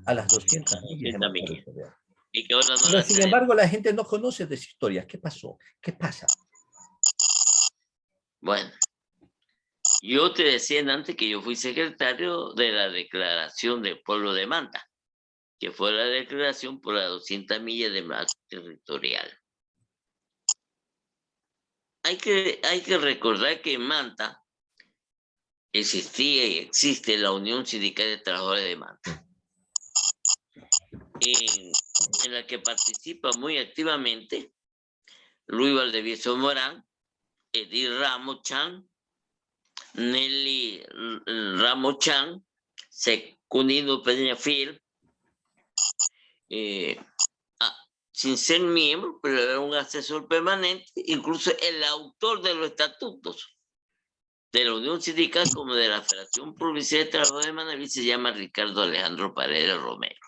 a las 200 millas de mar territorial. Y que ahora no. Pero sin embargo la gente no conoce de esa historia. ¿Qué pasó? ¿Qué pasa? Bueno, yo te decía antes que yo fui secretario de la Declaración del Pueblo de Manta, que fue la declaración por las 200 millas de mar territorial. Hay que recordar que en Manta existía y existe la Unión Sindical de Trabajadores de Manta, en la que participa muy activamente Luis Valdivieso Morán, Edith Ramos Chan, Nelly Ramos Chan, Secundino Peñafiel, sin ser miembro, pero era un asesor permanente, incluso el autor de los estatutos de la Unión Sindical como de la Federación Provincial de Trabajo de Manabí se llama Ricardo Alejandro Paredes Romero.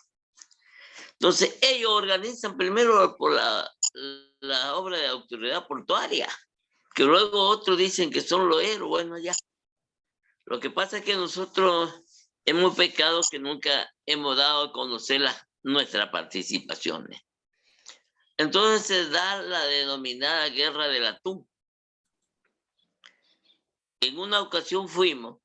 Entonces, ellos organizan primero por la obra de autoridad portuaria, que luego otros dicen que son los héroes. Bueno, ya. Lo que pasa es que nosotros hemos pecado que nunca hemos dado a conocer nuestras participaciones. Entonces se da la denominada Guerra del Atún. En una ocasión fuimos,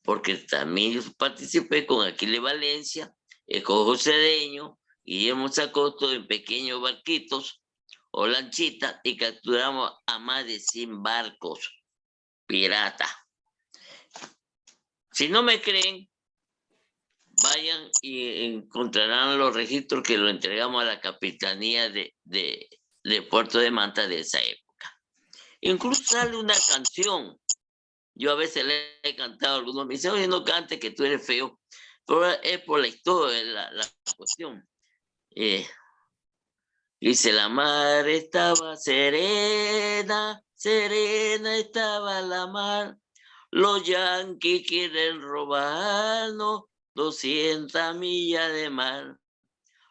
porque también participé con Aquiles Valencia, Cojo Cedeño, Guillermo Sacoto en pequeños barquitos o lanchitas y capturamos a más de 100 barcos piratas. Si no me creen, vayan y encontrarán los registros que lo entregamos a la Capitanía de Puerto de Manta de esa época. Incluso sale una canción. Yo a veces le he cantado a algunos, me dicen, oye, no cantes que tú eres feo. Pero es por la historia, la cuestión. Dice, la mar estaba serena, serena estaba la mar. Los yanquis quieren robarnos 200 millas de mar.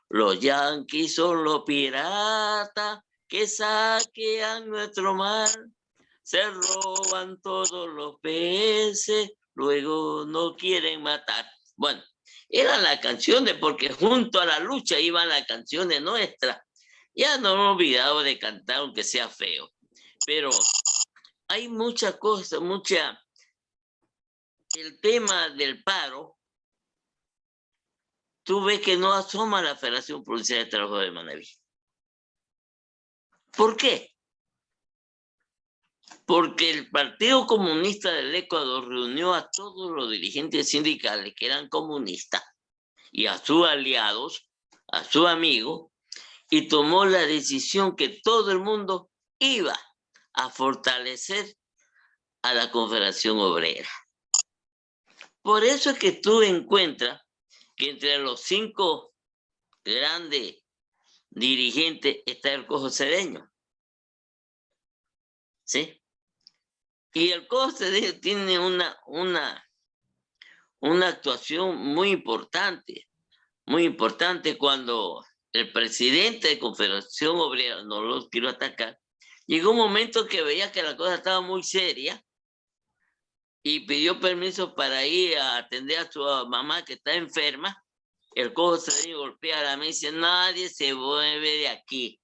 Los yanquis son los piratas que saquean nuestro mar. Se roban todos los peces, luego no quieren matar. Bueno, era la canción de porque junto a la lucha iban las canciones nuestras. Ya no me he olvidado de cantar aunque sea feo. Pero hay muchas cosas, el tema del paro, tú ves que no asoma la Federación Provincial de Trabajo de Manabí. ¿Por qué? Porque el Partido Comunista del Ecuador reunió a todos los dirigentes sindicales que eran comunistas y a sus aliados, a sus amigos, y tomó la decisión que todo el mundo iba a fortalecer a la Confederación Obrera. Por eso es que tú encuentras que entre los 5 grandes dirigentes está el Cojo Cedeño. ¿Sí? Y el Cojo Cedeño tiene una actuación muy importante cuando el presidente de Confederación Obrera, no lo quiero atacar, llegó un momento que veía que la cosa estaba muy seria y pidió permiso para ir a atender a su mamá que está enferma. El Cojo Cedeño golpea a la mesa y dice, nadie se mueve de aquí.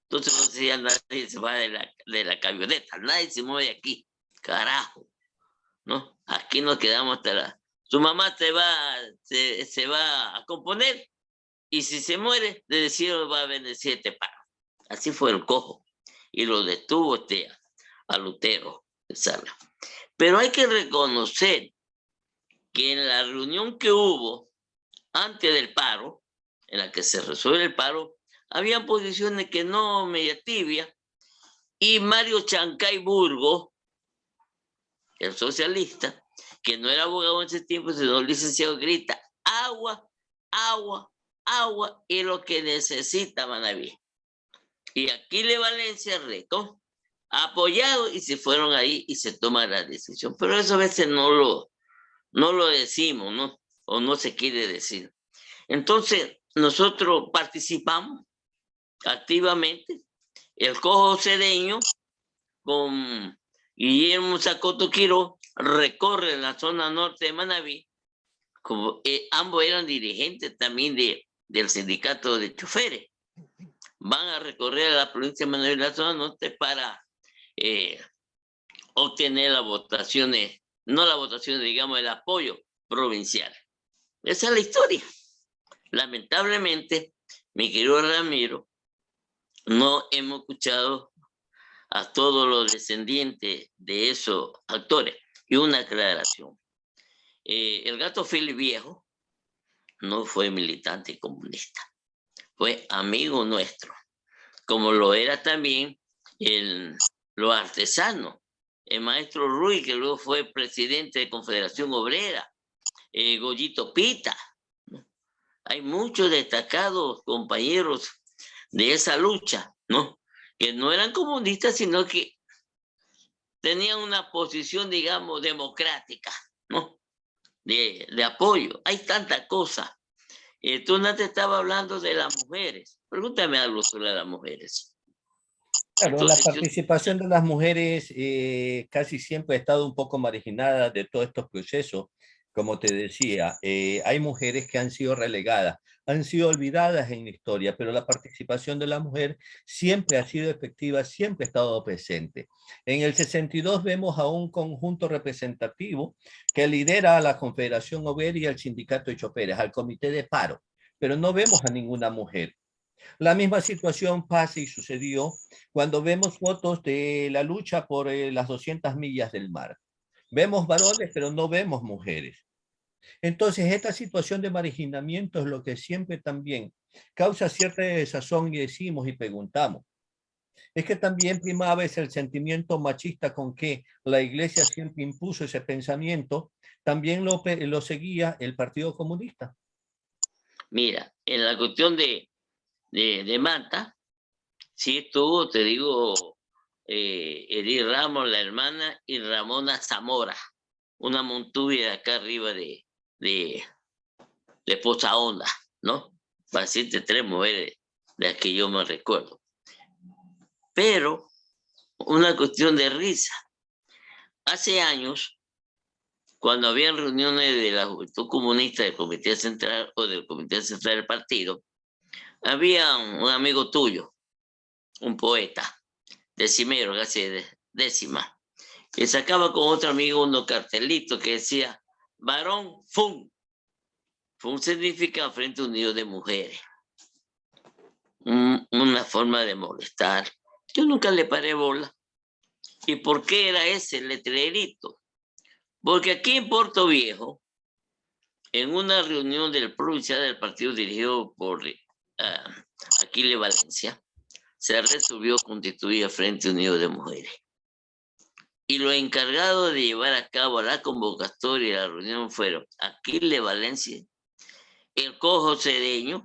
Entonces no decía, nadie se va de la camioneta, nadie se mueve de aquí. Carajo. ¿no? Aquí nos quedamos hasta su mamá se va a componer y si se muere, desde el cielo va a bendecir este paro. Así fue el cojo y lo detuvo a Lutero de Sala. Pero hay que reconocer que en la reunión que hubo antes del paro, en la que se resuelve el paro, habían posiciones que no media tibia, y Mario Chancay Burgo, el socialista, que no era abogado en ese tiempo, sino licenciado, grita, agua, agua, agua, es lo que necesita Manabí. Y Aquiles Valencia Reto, apoyado, y se fueron ahí y se toma la decisión. Pero eso a veces no lo decimos, ¿no? O no se quiere decir. Entonces, nosotros participamos activamente. El cojo cedeño con Guillermo Zacoto Quiró recorre la zona norte de Manabí. Como, ambos eran dirigentes también del sindicato de choferes. Van a recorrer a la provincia de Manabí, la zona norte, para obtener las votaciones, no las votaciones, digamos, el apoyo provincial. Esa es la historia. Lamentablemente, mi querido Ramiro, no hemos escuchado a todos los descendientes de esos actores. Y una aclaración. El gato Philip Viejo no fue militante comunista, fue amigo nuestro, como lo era también los artesanos. El maestro Ruiz, que luego fue presidente de Confederación Obrera, Goyito Pita. Hay muchos destacados compañeros de esa lucha, ¿no? Que no eran comunistas, sino que tenían una posición, digamos, democrática, ¿no? De apoyo. Hay tanta cosa. Tú no te estabas hablando de las mujeres. Pregúntame algo sobre las mujeres. Claro, la participación de las mujeres casi siempre ha estado un poco marginada de todos estos procesos. Como te decía, hay mujeres que han sido relegadas, han sido olvidadas en la historia, pero la participación de la mujer siempre ha sido efectiva, siempre ha estado presente. En el 62 vemos a un conjunto representativo que lidera a la Confederación Obrera y al Sindicato de Choferes, al Comité de Paro, pero no vemos a ninguna mujer. La misma situación pasa y sucedió cuando vemos fotos de la lucha por las 200 millas del mar. Vemos varones, pero no vemos mujeres. Entonces, esta situación de marginamiento es lo que siempre también causa cierta desazón y decimos y preguntamos. Es que también primaba ese el sentimiento machista con que la iglesia siempre impuso ese pensamiento, también lo seguía el Partido Comunista. Mira, en la cuestión de Manta, sí estuvo, te digo, Edith Ramos, la hermana, y Ramona Zamora, una montuvia de acá arriba de Poza Honda, ¿no? Para decirte 3 mujeres de las que yo me recuerdo. Pero una cuestión de risa. Hace años, cuando había reuniones de la Juventud Comunista del Comité Central o del Comité Central del Partido, había un amigo tuyo, un poeta, decimero, casi décima, que sacaba con otro amigo unos cartelitos que decía, varón, fun. Fun significa Frente Unido de Mujeres. Una forma de molestar. Yo nunca le paré bola. ¿Y por qué era ese letrerito? Porque aquí en Puerto Viejo, en una reunión del provincial del partido dirigido por Aquiles Valencia, se resolvió constituir Frente Unido de Mujeres. Y los encargados de llevar a cabo la convocatoria de la reunión fueron Aquiles Valencia, el cojo cedeño,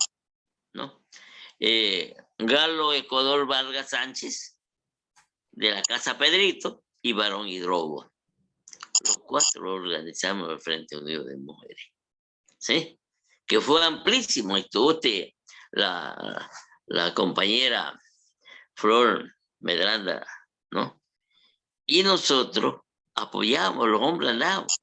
¿no? Galo Ecuador Vargas Sánchez, de la Casa Pedrito, y Barón Hidrobo. Los 4 organizamos el Frente Unido de Mujeres, ¿sí? Que fue amplísimo. Estuvo la compañera Flor Medranda, ¿no? Y nosotros apoyamos, los hombres andados,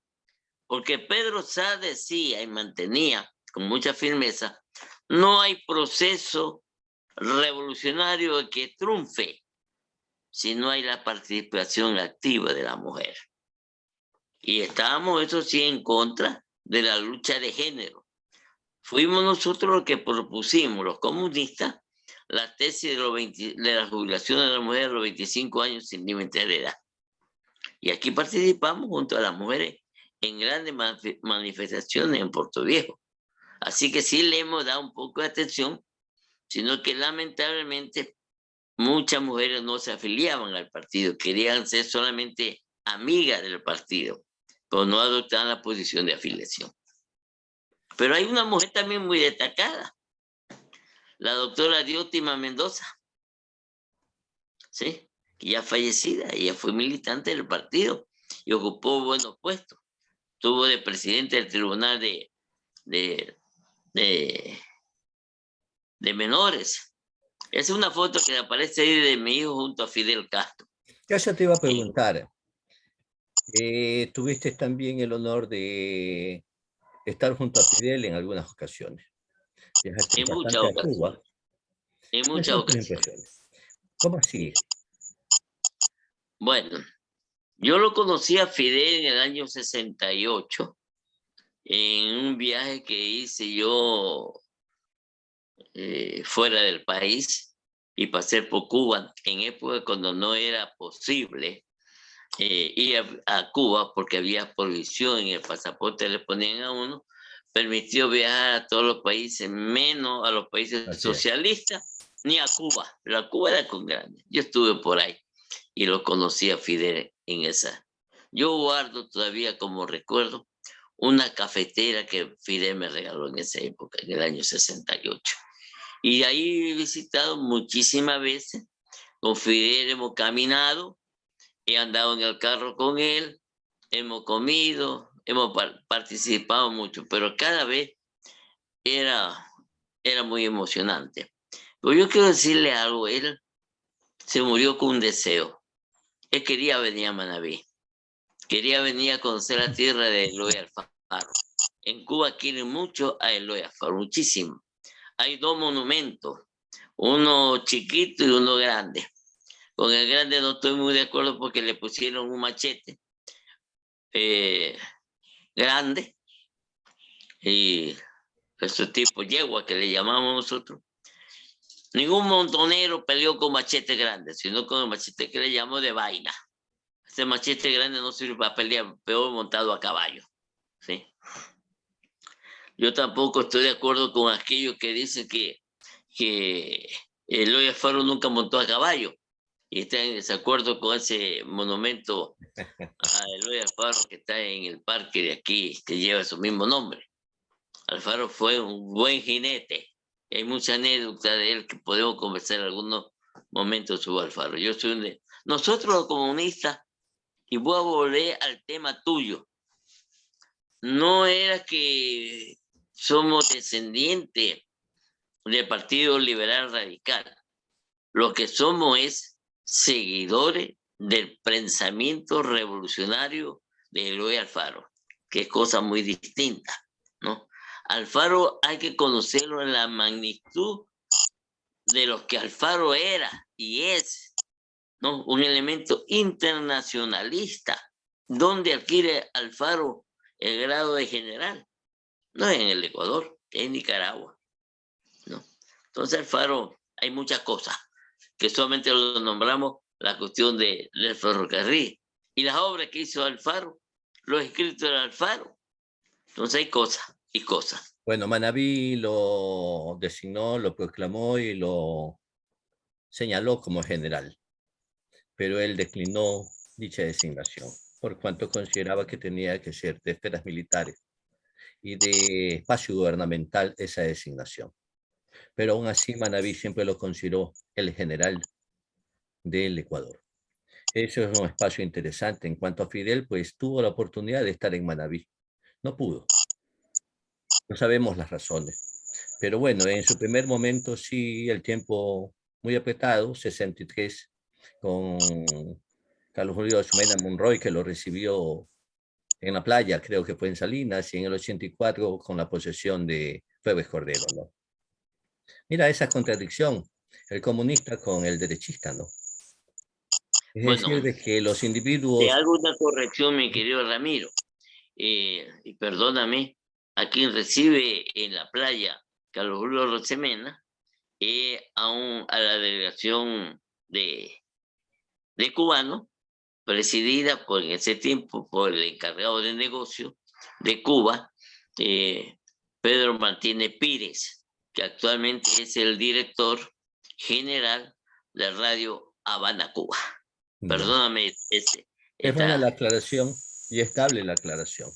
porque Pedro Sá decía y mantenía con mucha firmeza, no hay proceso revolucionario que triunfe si no hay la participación activa de la mujer. Y estábamos, eso sí, en contra de la lucha de género. Fuimos nosotros los que propusimos, los comunistas, la tesis de la jubilación de la mujer a los 25 años sin límite de edad. Y aquí participamos junto a las mujeres en grandes manifestaciones en Puerto Viejo. Así que sí le hemos dado un poco de atención, sino que lamentablemente muchas mujeres no se afiliaban al partido, querían ser solamente amigas del partido, pero no adoptaban la posición de afiliación. Pero hay una mujer también muy destacada, la doctora Diótima Mendoza, ¿sí? Que ya fallecida, ella fue militante del partido y ocupó buenos puestos. Estuvo de presidente del Tribunal de, de Menores. Es una foto que aparece ahí de mi hijo junto a Fidel Castro. Ya se te iba a preguntar, tuviste también el honor de estar junto a Fidel en algunas ocasiones. Viajaste En muchas bastante a Cuba. ocasiones. En ¿Cuáles muchas son tus ocasiones. impresiones? ¿Cómo así? Bueno, yo lo conocí a Fidel en el año 68, en un viaje que hice yo fuera del país y pasé por Cuba en época cuando no era posible ir a Cuba porque había prohibición en el pasaporte, le ponían a uno, permitió viajar a todos los países, menos a los países Así es. socialistas, ni a Cuba, pero a Cuba era con grande. Yo estuve por ahí y lo conocí a Fidel en esa. Yo guardo todavía como recuerdo una cafetera que Fidel me regaló en esa época, en el año 68. Y ahí he visitado muchísimas veces. Con Fidel hemos caminado, he andado en el carro con él, hemos comido, hemos participado mucho, pero cada vez era muy emocionante. Pero yo quiero decirle algo, él se murió con un deseo. Él quería venir a Manabí, quería venir a conocer la tierra de Eloy Alfaro. En Cuba quieren mucho a Eloy Alfaro, muchísimo. Hay dos monumentos, uno chiquito y uno grande. Con el grande no estoy muy de acuerdo porque le pusieron un machete grande y ese tipo yegua que le llamamos nosotros. Ningún montonero peleó con machete grande, sino con el machete que le llamamos de vaina. Este machete grande no sirve para pelear, peor montado a caballo, ¿sí? Yo tampoco estoy de acuerdo con aquellos que dicen que Eloy Alfaro nunca montó a caballo y está en desacuerdo con ese monumento a Eloy Alfaro que está en el parque de aquí, que lleva su mismo nombre. Alfaro fue un buen jinete. Hay mucha anécdota de él que podemos conversar en algunos momentos sobre Alfaro. Nosotros los comunistas, y voy a volver al tema tuyo, no era que somos descendientes del Partido Liberal Radical. Lo que somos es seguidores del pensamiento revolucionario de Eloy Alfaro, que es cosa muy distinta, ¿no? Alfaro hay que conocerlo en la magnitud de lo que Alfaro era y es, ¿no? Un elemento internacionalista. ¿Dónde adquiere Alfaro el grado de general? No es en el Ecuador, es en Nicaragua, ¿no? Entonces Alfaro, hay muchas cosas que solamente lo nombramos la cuestión del ferrocarril y las obras que hizo Alfaro, los escritos de Alfaro. Entonces hay cosas y cosas. Bueno, Manabí lo designó, lo proclamó y lo señaló como general, pero él declinó dicha designación, por cuanto consideraba que tenía que ser de esferas militares y de espacio gubernamental esa designación. Pero aún así Manabí siempre lo consideró el general del Ecuador. Eso es un espacio interesante. En cuanto a Fidel, pues tuvo la oportunidad de estar en Manabí. No pudo. No sabemos las razones. Pero bueno, en su primer momento sí, el tiempo muy apretado, 63, con Carlos Julio Ximena Monroy, que lo recibió en la playa, creo que fue en Salinas, y en el 84 con la posesión de Febres Cordero, ¿no? Mira esa contradicción, el comunista con el derechista, ¿no? Es Bueno, decir, de que los te individuos... hago una corrección, mi querido Ramiro. Y perdóname, a quien recibe en la playa Carlos Julio Rosemena, a la delegación de cubano, presidida por, en ese tiempo por el encargado de negocio de Cuba, Pedro Martínez Pírez, que actualmente es el director general de Radio Habana, Cuba. Ya. Perdóname, Es buena la aclaración y estable la aclaración.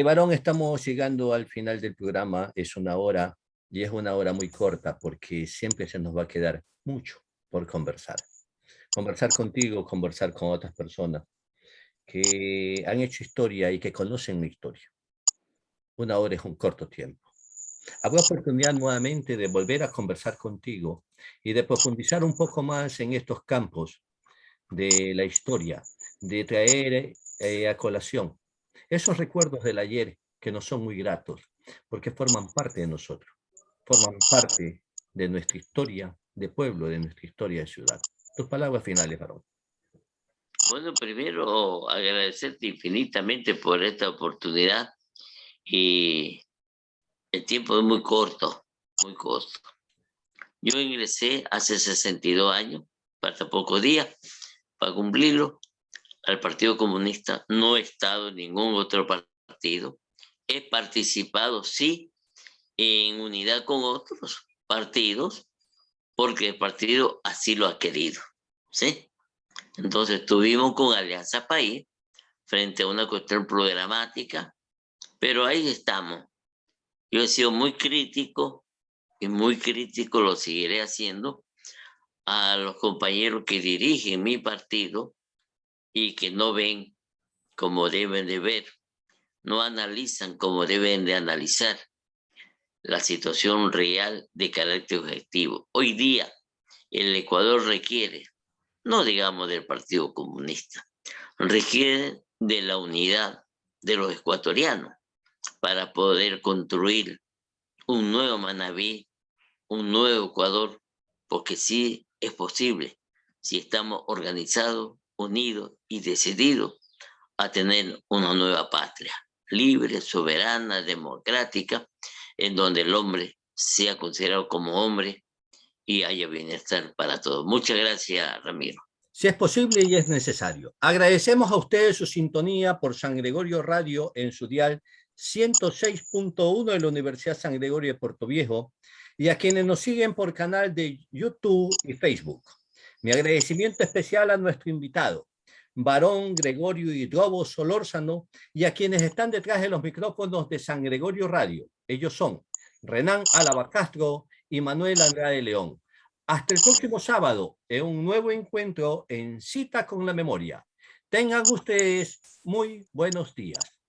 Varón, estamos llegando al final del programa, es una hora y es una hora muy corta porque siempre se nos va a quedar mucho por conversar. Conversar contigo, conversar con otras personas que han hecho historia y que conocen la historia. Una hora es un corto tiempo. Habrá oportunidad nuevamente de volver a conversar contigo y de profundizar un poco más en estos campos de la historia, de traer a colación esos recuerdos del ayer que nos son muy gratos, porque forman parte de nosotros, forman parte de nuestra historia de pueblo, de nuestra historia de ciudad. Tus palabras finales, Varón. Bueno, primero agradecerte infinitamente por esta oportunidad y el tiempo es muy corto, muy corto. Yo ingresé hace 62 años, falta pocos días para cumplirlo, al Partido Comunista. No he estado en ningún otro partido. He participado, sí, en unidad con otros partidos, porque el partido así lo ha querido, ¿sí? Entonces estuvimos con Alianza País frente a una cuestión programática, pero ahí estamos. Yo he sido muy crítico y muy crítico lo seguiré haciendo a los compañeros que dirigen mi partido y que no ven como deben de ver, no analizan como deben de analizar la situación real de carácter objetivo. Hoy día el Ecuador requiere, no digamos del Partido Comunista, requiere de la unidad de los ecuatorianos para poder construir un nuevo Manabí, un nuevo Ecuador, porque sí es posible si estamos organizados, unidos y decididos a tener una nueva patria, libre, soberana, democrática, en donde el hombre sea considerado como hombre y haya bienestar para todos. Muchas gracias, Ramiro. Si es posible y es necesario. Agradecemos a ustedes su sintonía por San Gregorio Radio en su dial 106.1 de la Universidad San Gregorio de Puerto Viejo y a quienes nos siguen por canal de YouTube y Facebook. Mi agradecimiento especial a nuestro invitado, Varón Gregorio Hidrobo Solórzano, y a quienes están detrás de los micrófonos de San Gregorio Radio. Ellos son Renan Álava Castro y Manuel Andrade León. Hasta el próximo sábado en un nuevo encuentro en Cita con la Memoria. Tengan ustedes muy buenos días.